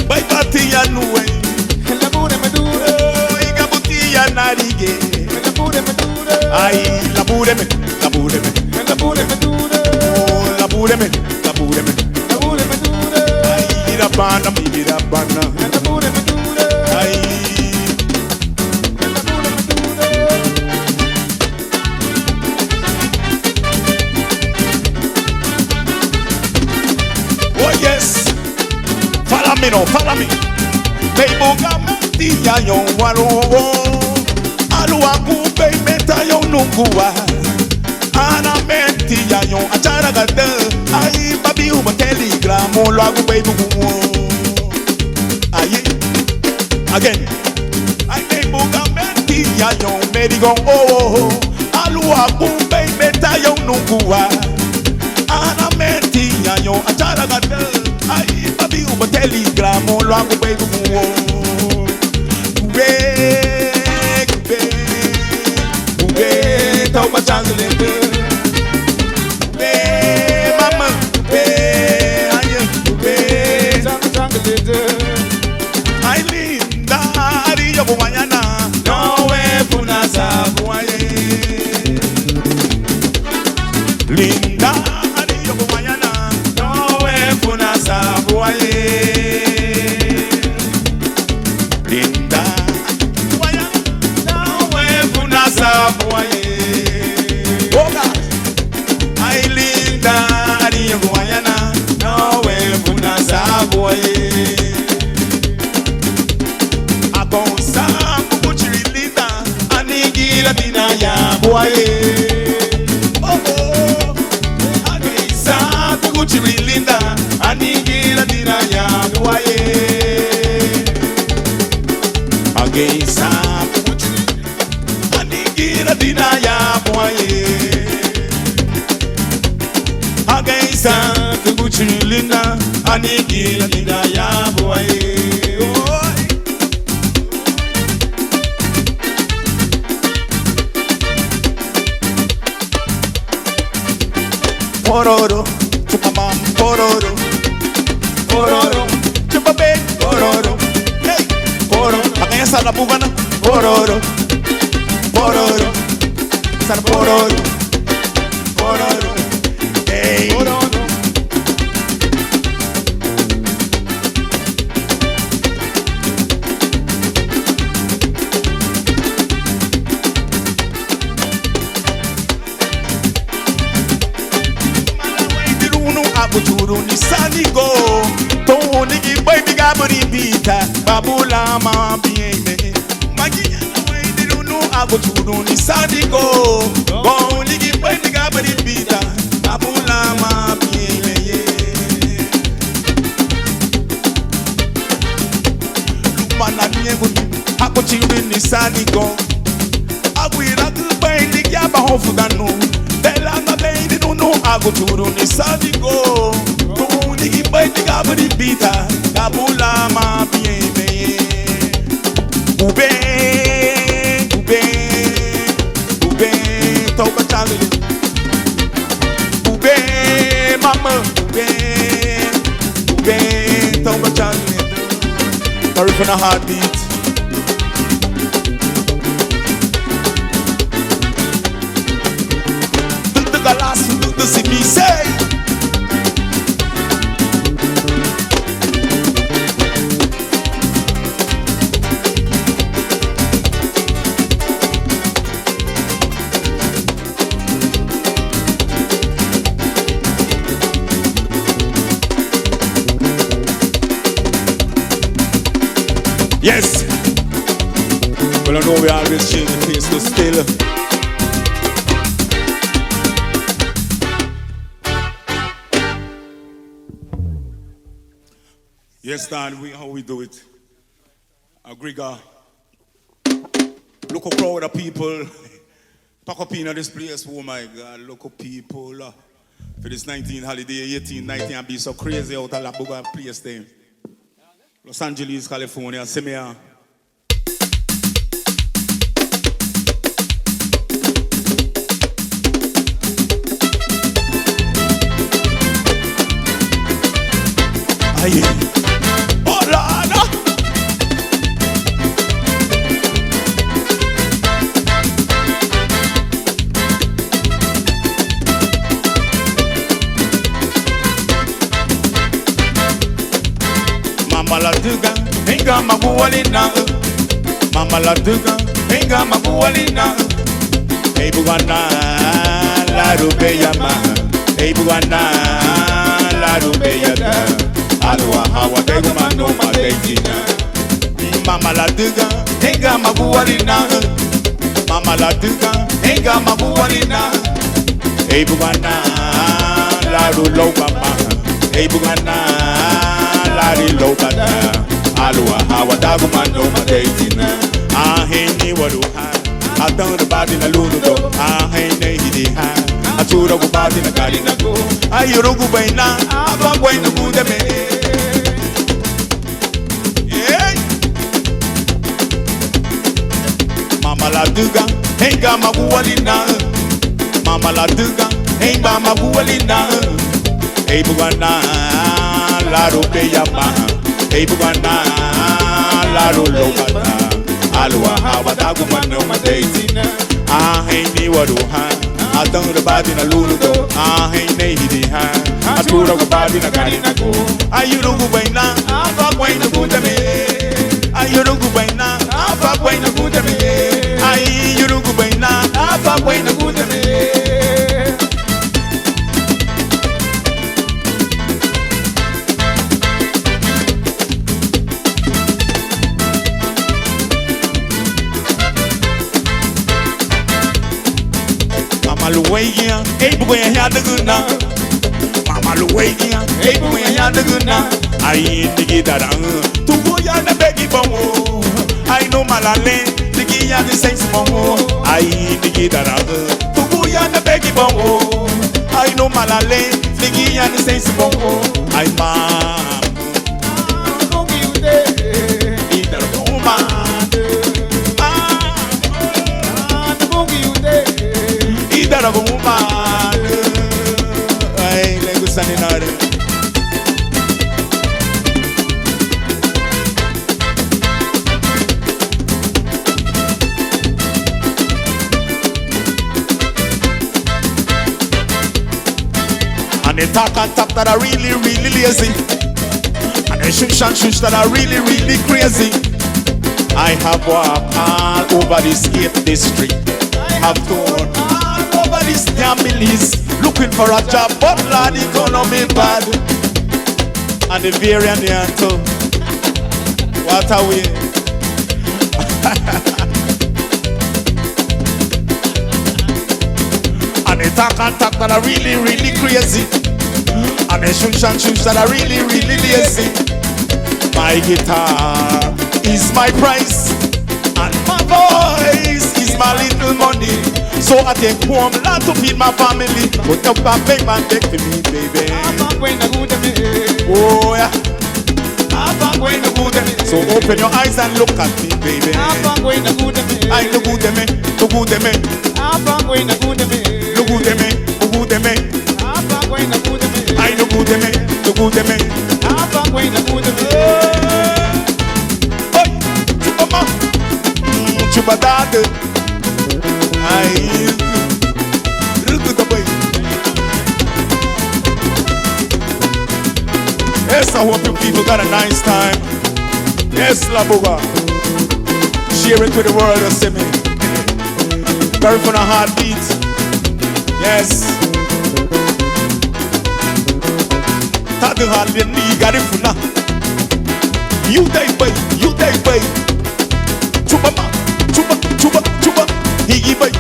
Bai batia nuwe. labure me dure, Iga butia narige. labure me dure, Ay, labure me. labure me dure, Oh, labure me. labure me dure, Ay, gira bana, mi gira bana. labure me dure, Ay, labure me dure. oh yes. Follow me no, follow me. Beibuga mentia yon walo. Alua kupe meta yon nungua. Ana mentia yon achara gada. Ay, babi uma telegram. Lo hago beibugu. Aye, again. Ay, beibuga mentia yon medigon. Oh, alua kupe meta yon nungua. Ana mentia yon achara gada. Ay, babi uma telegram. Lo hago beibugu. Tau machangu lebe. Mama, aye, ay linda, ari yo mañana. No we puna sabu aye. Linda, ari yo mañana. No we puna sabu aye. Linda, no we puna sabu aye. Oga, ay linda, ari yo mañana. No we puna sabu aye. Agonsa kuchirilita anigira dina ya boye. Oh oh, agonsa kuchirilita anigira dina ya boye. Agonsa kuchirilita anigira dina ya boye. Agonsa kuchirilita anigira dina ya boye. Pororo, chupamam, pororo, pororo, chupabe, pororo, hey, pororo, makanya sana bugana, pororo, pororo, sana pororo, pororo, hey, pororo. Kuchuru ni sanigo Toni ki boy biga buri bita Babula ma bieme Magiya na wendi runu Kuchuru ni sanigo Toni ki boy biga buri bita Babula ma bieme Lumana niye gudu Kuchuru ni sanigo Agwira kubai ni kya ba hofu danu Belanga baby no no aguturu ni sadigo Tuni ibai diga bari bita Kabula ma bieme Ube Ube Ube Toka chale Ube mama Ube Ube Toka chale Sorry for the heartbeat. Galaço do CBC. Yes. Well, I know we always change the pace to still. Yes, Dan, how we do it. Grigor. Look a crowd of people. Pack up in this place. Oh my God, look at people. For this 19 holiday, 18, 19, and be so crazy out of La Buga place there. Los Angeles, California. See me here. Aye. Oh Lord. Mama la duga, hinga mabualina. Mama la duga, hinga mabualina. Hey bugana, la rubeya ma. Hey bugana, la rubeya da. Alwa hawa degu mano madejina. Mama la duga, hinga mabualina. Mama la duga, hinga mabualina. Hey bugana, la rulo mama. Hey bugana, la rulo bada. Alwa hawa degu mano madejina. Ah hey wadu ha. I done the body na ludo. Ah hey hidi ha. I told the body na gari na go. Ayurugu baina, abangwa ina kudeme. Mama la duga, henga mabualina. Mama la duga, henga mabualina. Hey bugana, la rubeya ma. Hey bugana, la rulobata. Alwa hawa dagu mano madeitina. Ah hey ni waduha. I done the body na luludo. Ah hey ne hidi ha. I told the body na gari na go. Ayurugu baina, abangwa ina kudeme. Ayurugu baina, abangwa ina kudeme. Ay, yurugu baina, apa baina kudeme. Mama luwegia, hey buya ya deguna. Mama luwegia, hey buya ya deguna. Ay, digi darang, tu buya na begi bongo. Ay no malale. Ya the sense mongo, I digi daraga. Tugu ya na begi bongo, I know malale. Digi ya the sense mongo, I mam. Don't you dare, either woman. Don't you dare, either a woman. I like to stand in order. They talk and talk that are really, really lazy. And they shush and shush that are really, really crazy. I have walked all over this 8th district. I have torn all over these families, looking for a job, but Lord, economy bad. And the variant here too. What are we? And they talk and talk that are really, really crazy. And they shush and shush that are really, really lazy. My guitar is my price, and my voice is my little money. So I take home lot to feed my family. Put up a big man back to me, baby. Oh yeah. So open your eyes and look at me, baby. I look good at me, look good at me. Look good at me, look good at me. I look good at me, look good at me. Hey, Chupama, Chupadade. Look at the way. Yes, I hope you people got a nice time. Yes, La Buga. Share it with the world, you see me. Very fun a heartbeat. Yes. Tadu halvin ni garifuna. You day bay, you day bay. Chupa ma, chupa, chupa, chupa. Higi bay.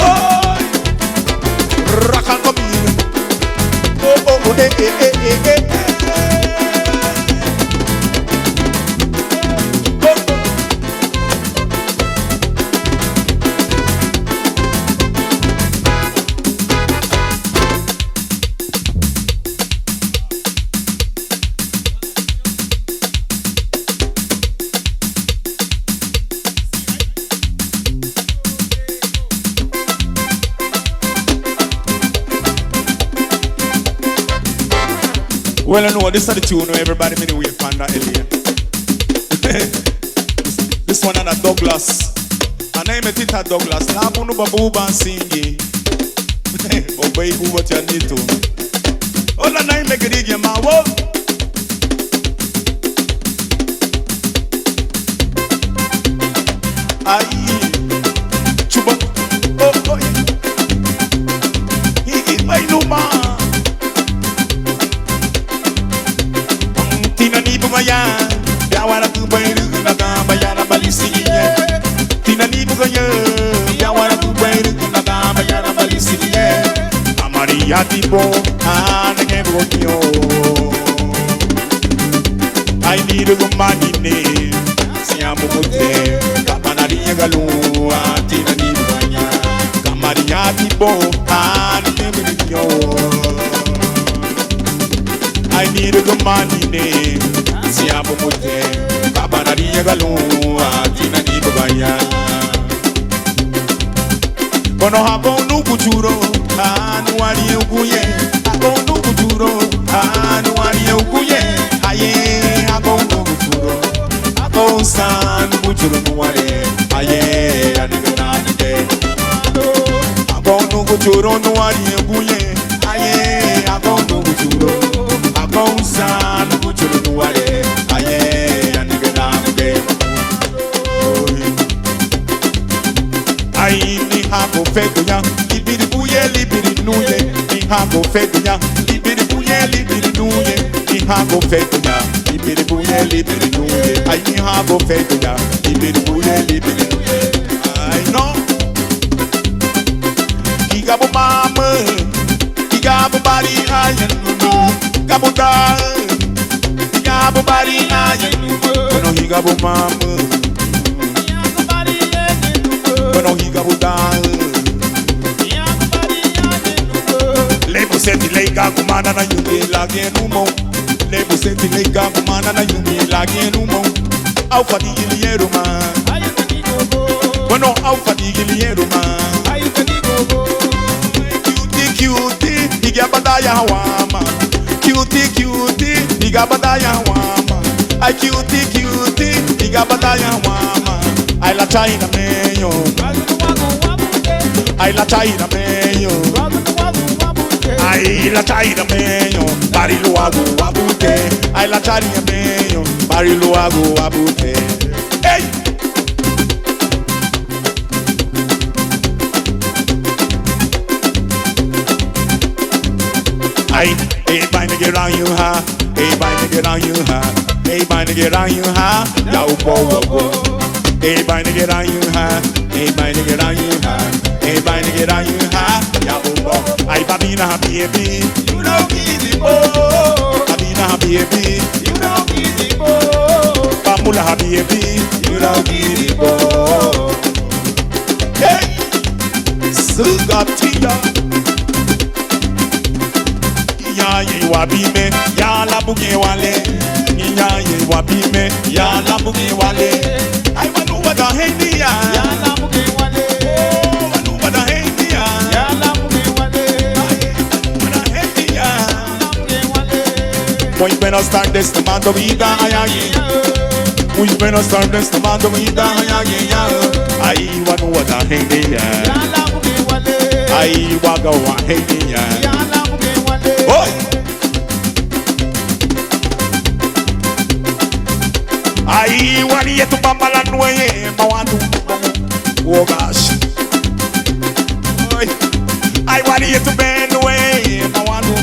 Oh, rakan kami. Oh, oh, oh, eh, eh, eh, eh, eh. Well, I know this is the tune where everybody made the way from that area. This one and a Douglas. And I met it at Douglas. Labunu babuba singi. Obey who what you need to. All the night make it again, my wo. Aye. Chuba. Oh, oh. He my no man. Tina ni bugaya, biawara tu bairu na gamba ya na balisiye. Tina ni bugaya, biawara tu bairu na gamba ya na balisiye. Amaria tipo, ana que boquio. I need a good money name. Siamo mote, kapanaria galua. Tina ni bugaya, Amaria tipo, ana que boquio. I need a good money name. Siamo mote, kapanaria galua. Tina ni bugaya. Kono habo nukuturo, anu wali ukuye. Habo nukuturo, anu wali ukuye. Aye, habo nukuturo, habo san nukuturo nuwale. Aye, aniga nani de. Habo nukuturo nuwali ukuye. Aye, habo nukuturo, habo san nukuturo nuwale. Aye, aniga nani de. Aye, ni habo fedo ya, libiri buye, libiri nuye. Ni habo fedo ya, libiri buye, libiri nuye. Ni habo fedo ya, libiri buye, libiri nuye. Aye, ni habo fedo ya, libiri buye, libiri nuye. I know. Gabo mama, gabo bari ayen nuno. Gabo da, gabo bari ayen nuno. Kono gabo mama. Kono gabo da. Lebo seti lega kumana na yumi lagi numo. Lebo seti lega kumana na yumi lagi numo. Au fadi giliero ma. Bueno, au fadi giliero ma. Cutie cutie, iga badaya wama. Cutie cutie, iga badaya wama. Ay cutie cutie, iga badaya wama. Ay la China meyo. Ay la China meyo. Ay la China meyo. Barilu agu abute. Ay la China meyo. Barilu agu abute. Hey. Hey, hey, by me get on you, ha. Hey, by me get on you, ha. Hey, by me get on you, ha. Yo, whoa, whoa, whoa. Hey, by me get on you, ha. Hey, by me get on you, ha. Hey, by me get on you, ha. Yo, whoa. Ay, babina, baby. You know easy, oh. Babina, baby. You know easy, oh. Bamula, baby. You know easy, oh. Hey, Sugatia. Ya ye wabime, ya la buge wale. Ya ye wabime, ya la buge wale. I wanu wada hendia, ya la buge wale. Oh, wanu wada hendia, ya la buge wale. Wada hendia, ya la buge wale. Muy bueno start this tomando vida ayagi. Muy bueno start this tomando vida ayagi. Ay wanu wada hendia, ya la buge wale. Ay waga wa hendia, ya la buge wale. Oh. Ay, wali yetu bamba la nueye mawanu. Oh gosh. Ay, wali yetu benwe mawanu.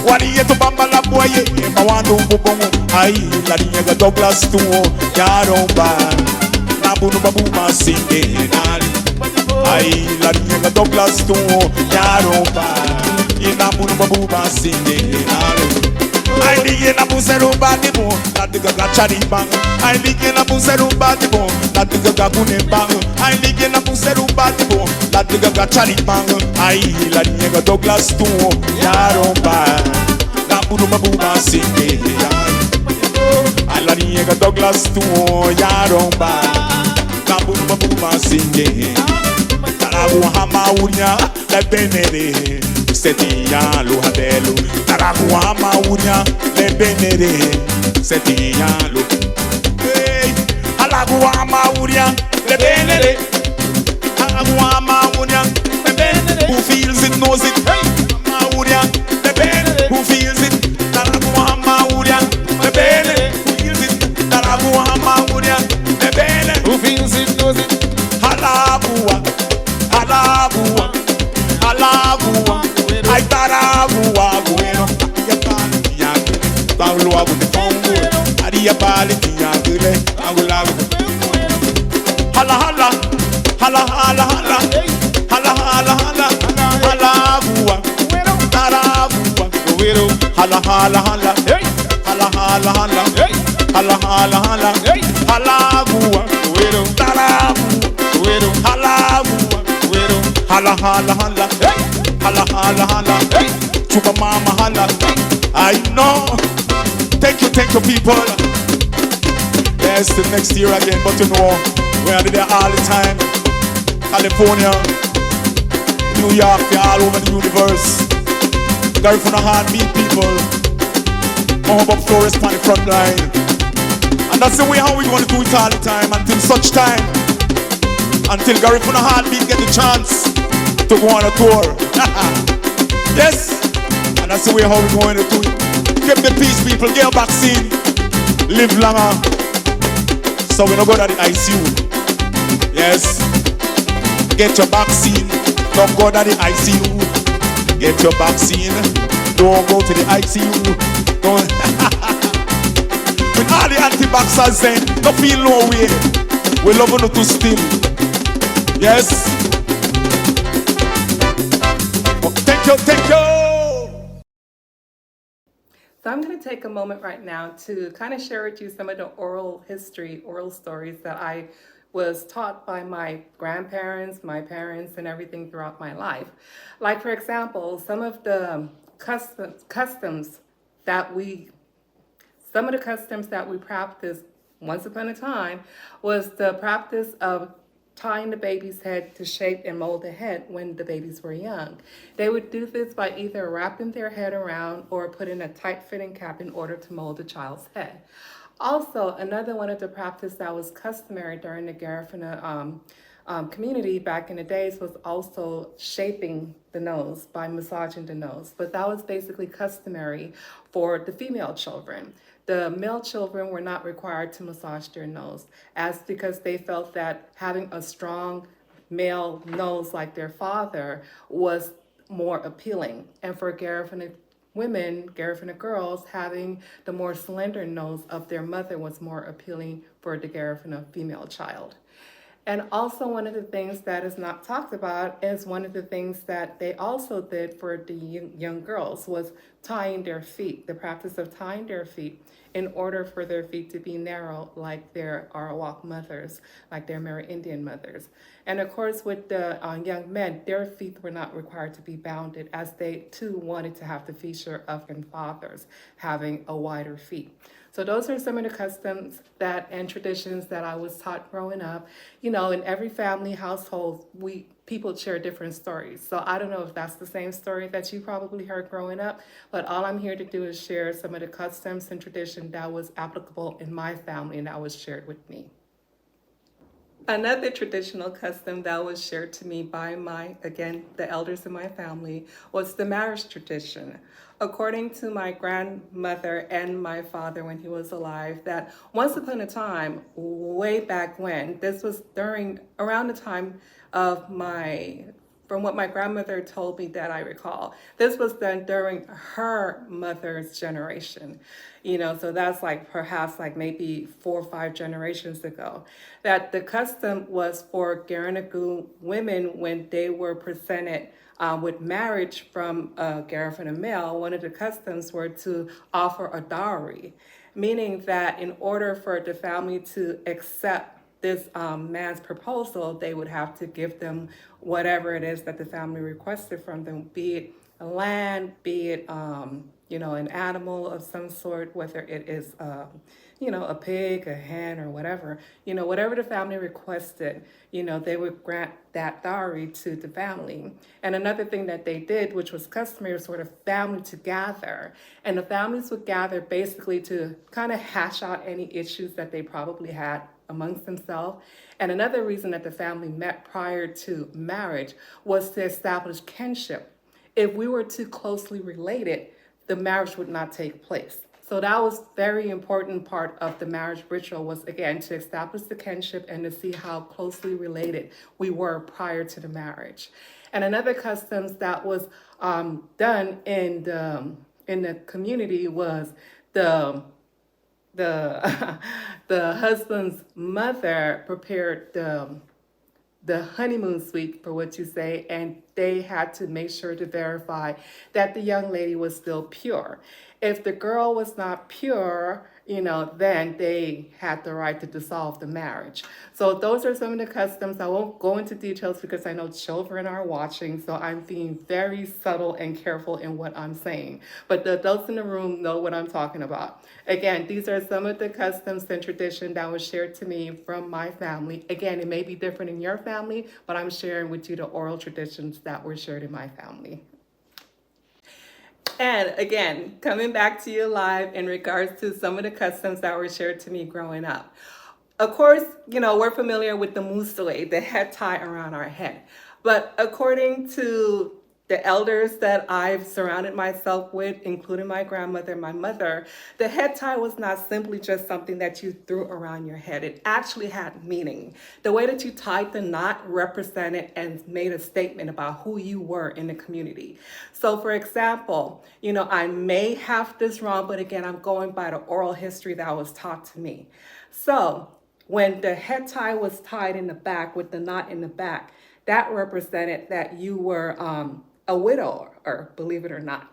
Wali yetu bamba la bueye wandu bubongo ai la niega Douglas tu ya romba na bunu babu masinge nali ai la niega Douglas tu ya romba ina bunu babu masinge nali I begin a buseru badi bo, that the gaga chari bang. I begin a buseru badi bo, that the gaga gune bang. I begin a buseru badi bo, that the gaga chari bang. I la niega Douglas tu yaromba, na buru babuba singe. I la niega Douglas tu yaromba, na buru babuba singe. Tarabu hama unya le benere. Setia lo habelo Tarabu ama unya le benere Setia lo Hey Alabu ama unya le benere Alabu ama unya le benere Who feels it knows it Hey ama unya le benere Who feels it Tarabu ama unya le benere Who feels it Tarabu ama unya le benere Who feels it, knows it. Alabu Alabu Alabu I tarabu bueno, ya pali ya gule, Paulo abu de fongo, adia pali ya gule, angula. Hala hala, hala hala hala, hala hala hala, hala bua, tarabu bueno, hala hala hala, hala hala hala, hala hala hala, hala bua bueno, tarabu bueno, hala bua bueno, hala hala hala. Hala hala hala, hey, chupa mama hala. I know. Thank you people. Yes, the next year again, but you know we are there all the time. California, New York, we are all over the universe. Garifuna Heartbeat people. Mohawk Flores on the front line, and that's the way how we gonna do it all the time until such time, until Garifuna Heartbeat get the chance to go on a tour. Yes, and that's the way how we're going to do it. Keep the peace, people. Get a vaccine. Live longer. So we don't go to the ICU. Yes. Get your vaccine. Don't go to the ICU. Get your vaccine. Don't go to the ICU. Don't. With all the anti-vaxxers saying, don't feel no way. We love you to still. Yes. Thank you. So I'm going to take a moment right now to kind of share with you some of the oral stories that I was taught by my grandparents, my parents, and everything throughout my life. Like, for example, some of the customs that we practiced once upon a time was the practice of tying the baby's head to shape and mold the head when the babies were young. They would do this by either wrapping their head around or putting a tight-fitting cap in order to mold the child's head. Also, another one of the practices that was customary during the Garifuna community back in the days was also shaping the nose by massaging the nose. But that was basically customary for the female children. The male children were not required to massage their nose, because they felt that having a strong male nose like their father was more appealing. And for Garifuna women, Garifuna girls, having the more slender nose of their mother was more appealing for the Garifuna female child. And also one of the things that is not talked about is one of the things that they also did for the young girls was tying their feet, the practice of tying their feet in order for their feet to be narrow like their Arawak mothers, like their Amerindian mothers. And of course with the young men, their feet were not required to be bounded as they too wanted to have the feature of their fathers, having a wider feet. So those are some of the customs and traditions that I was taught growing up. You know, in every family household, people share different stories. So I don't know if that's the same story that you probably heard growing up, but all I'm here to do is share some of the customs and tradition that was applicable in my family and that was shared with me. Another traditional custom that was shared to me by the elders in my family was the marriage tradition. According to my grandmother and my father when he was alive, that once upon a time, way back when, this was around the time of my from what my grandmother told me that I recall, this was done during her mother's generation. So that's like perhaps like maybe 4 or 5 generations ago. That the custom was for Garinagu women when they were presented with marriage from a Garifuna male, one of the customs were to offer a dowry, meaning that in order for the family to accept this man's proposal, they would have to give them whatever it is that the family requested from them, be it a land, be it an animal of some sort, whether it is a pig, a hen, or whatever. Whatever the family requested, they would grant that dowry to the family. And another thing that they did, which was customary, was sort of family to gather. And the families would gather basically to kind of hash out any issues that they probably had amongst themselves. And another reason that the family met prior to marriage was to establish kinship. If we were too closely related, the marriage would not take place. So that was very important part of the marriage ritual, was again to establish the kinship and to see how closely related we were prior to the marriage. And another customs that was done in the community was the husband's mother prepared the honeymoon suite, for what you say, and they had to make sure to verify that the young lady was still pure. If the girl was not pure, then they had the right to dissolve the marriage. So those are some of the customs. I won't go into details because I know children are watching, so I'm being very subtle and careful in what I'm saying. But the adults in the room know what I'm talking about. Again, these are some of the customs and tradition that was shared to me from my family. Again, it may be different in your family, but I'm sharing with you the oral traditions that were shared in my family. And again, coming back to you live in regards to some of the customs that were shared to me growing up. Of course, we're familiar with the musule, the head tie around our head. But according to the elders that I've surrounded myself with, including my grandmother and my mother, the head tie was not simply just something that you threw around your head. It actually had meaning. The way that you tied the knot represented and made a statement about who you were in the community. So for example, I may have this wrong, but again, I'm going by the oral history that was taught to me. So when the head tie was tied in the back with the knot in the back, that represented that you were a widower, believe it or not.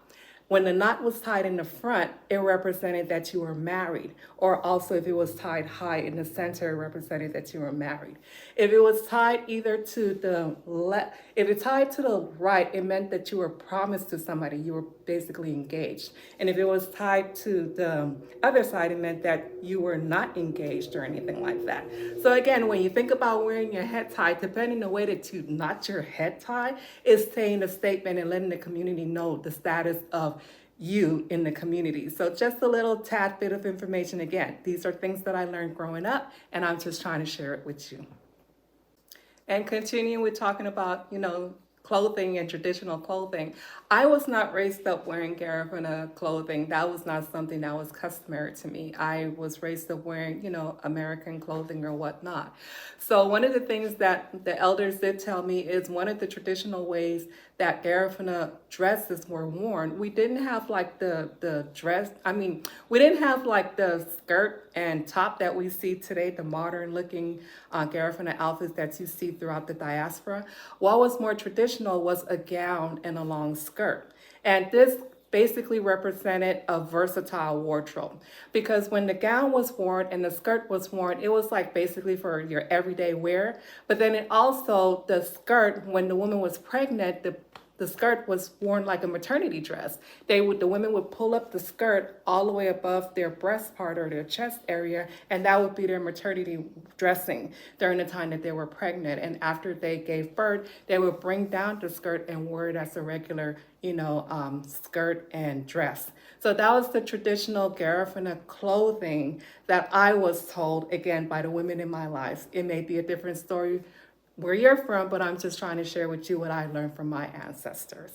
When the knot was tied in the front, it represented that you were married, or also if it was tied high in the center, it represented that you were married. If it was tied either to the left, if it tied to the right, it meant that you were promised to somebody, you were basically engaged. And if it was tied to the other side, it meant that you were not engaged or anything like that. So again, when you think about wearing your head tie, depending on the way that you knot your head tie, is saying a statement and letting the community know the status of you in the community. So just a little tad bit of information. Again, these are things that I learned growing up, and I'm just trying to share it with you. And continuing with talking about, clothing and traditional clothing. I was not raised up wearing Garifuna clothing. That was not something that was customary to me. I was raised up wearing, American clothing or whatnot. So one of the things that the elders did tell me is one of the traditional ways that Garifuna dresses were worn. We didn't have like the dress. We didn't have like the skirt and top that we see today, the modern looking Garifuna outfits that you see throughout the diaspora. What was more traditional was a gown and a long skirt. And this basically represented a versatile wardrobe, because when the gown was worn and the skirt was worn, it was like basically for your everyday wear. But then it also, the skirt, when the woman was pregnant, the skirt was worn like a maternity dress. The women would pull up the skirt all the way above their breast part or their chest area, and that would be their maternity dressing during the time that they were pregnant. And after they gave birth, they would bring down the skirt and wear it as a regular, skirt and dress. So that was the traditional Garifuna clothing that I was told, again, by the women in my life. It may be a different story where you're from, but I'm just trying to share with you what I learned from my ancestors.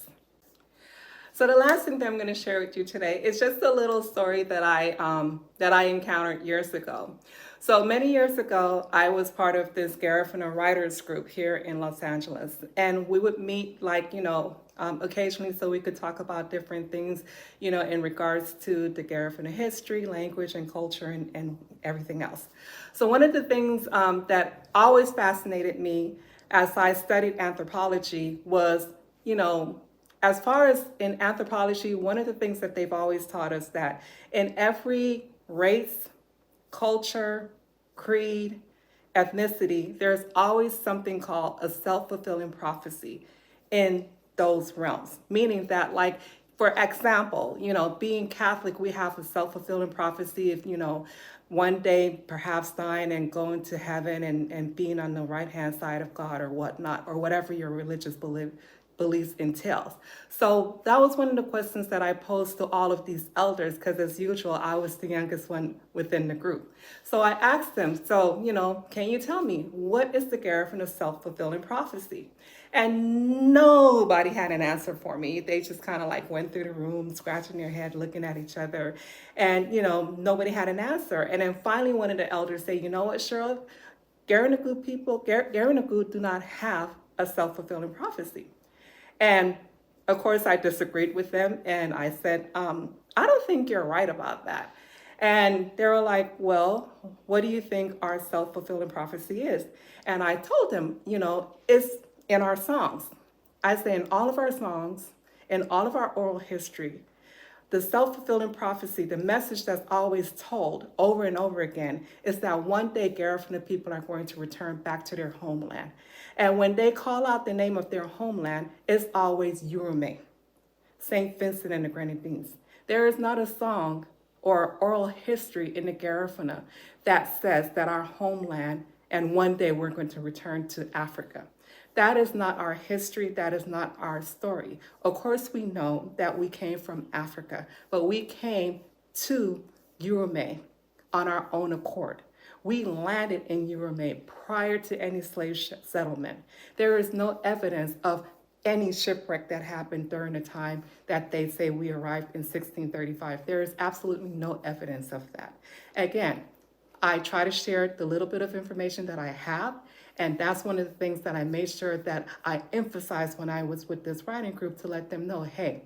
So the last thing that I'm going to share with you today is just a little story that I encountered years ago. So many years ago, I was part of this Garifuna writers group here in Los Angeles, and we would meet occasionally so we could talk about different things, in regards to the Garifuna history, language, and culture, and everything else. So one of the things that always fascinated me as I studied anthropology was, as far as in anthropology, one of the things that they've always taught us that in every race, culture, creed, ethnicity, there's always something called a self-fulfilling prophecy in those realms. Meaning that, like, for example, being Catholic, we have a self-fulfilling prophecy of, one day perhaps dying and going to heaven and being on the right-hand side of God or whatnot, or whatever your religious beliefs entails. So that was one of the questions that I posed to all of these elders, because as usual, I was the youngest one within the group. So I asked them, can you tell me, what is the Garifuna self-fulfilling prophecy? And nobody had an answer for me. They just kind of like went through the room, scratching their head, looking at each other, and nobody had an answer. And then finally one of the elders said, you know what, Cheryl, Garinagu do not have a self-fulfilling prophecy. And of course, I disagreed with them, and I said, I don't think you're right about that. And they were like, well, what do you think our self-fulfilling prophecy is? And I told them, it's in our songs. I say in all of our songs, in all of our oral history, the self-fulfilling prophecy, the message that's always told over and over again, is that one day Garifuna people are going to return back to their homeland. And when they call out the name of their homeland, it's always Yurume, St. Vincent and the Grenadines. There is not a song or oral history in the Garifuna that says that our homeland and one day we're going to return to Africa. That is not our history. That is not our story. Of course, we know that we came from Africa, but we came to Yurume on our own accord. We landed in Yurume prior to any slave settlement. There is no evidence of any shipwreck that happened during the time that they say we arrived in 1635. There is absolutely no evidence of that. Again, I try to share the little bit of information that I have, and that's one of the things that I made sure that I emphasized when I was with this writing group, to let them know, hey,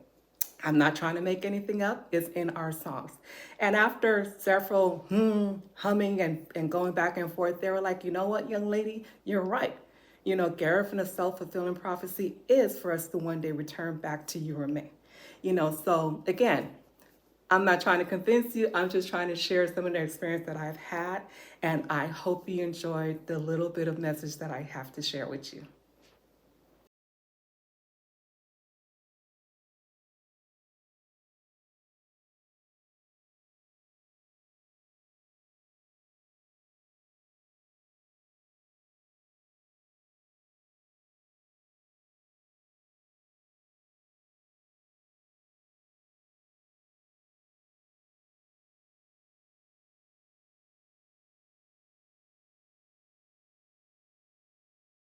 I'm not trying to make anything up. It's in our songs. And after several humming and going back and forth, they were like, you know what, young lady, you're right. Garifuna's self-fulfilling prophecy is for us to one day return back to Yurume. So again, I'm not trying to convince you. I'm just trying to share some of the experience that I've had. And I hope you enjoyed the little bit of message that I have to share with you.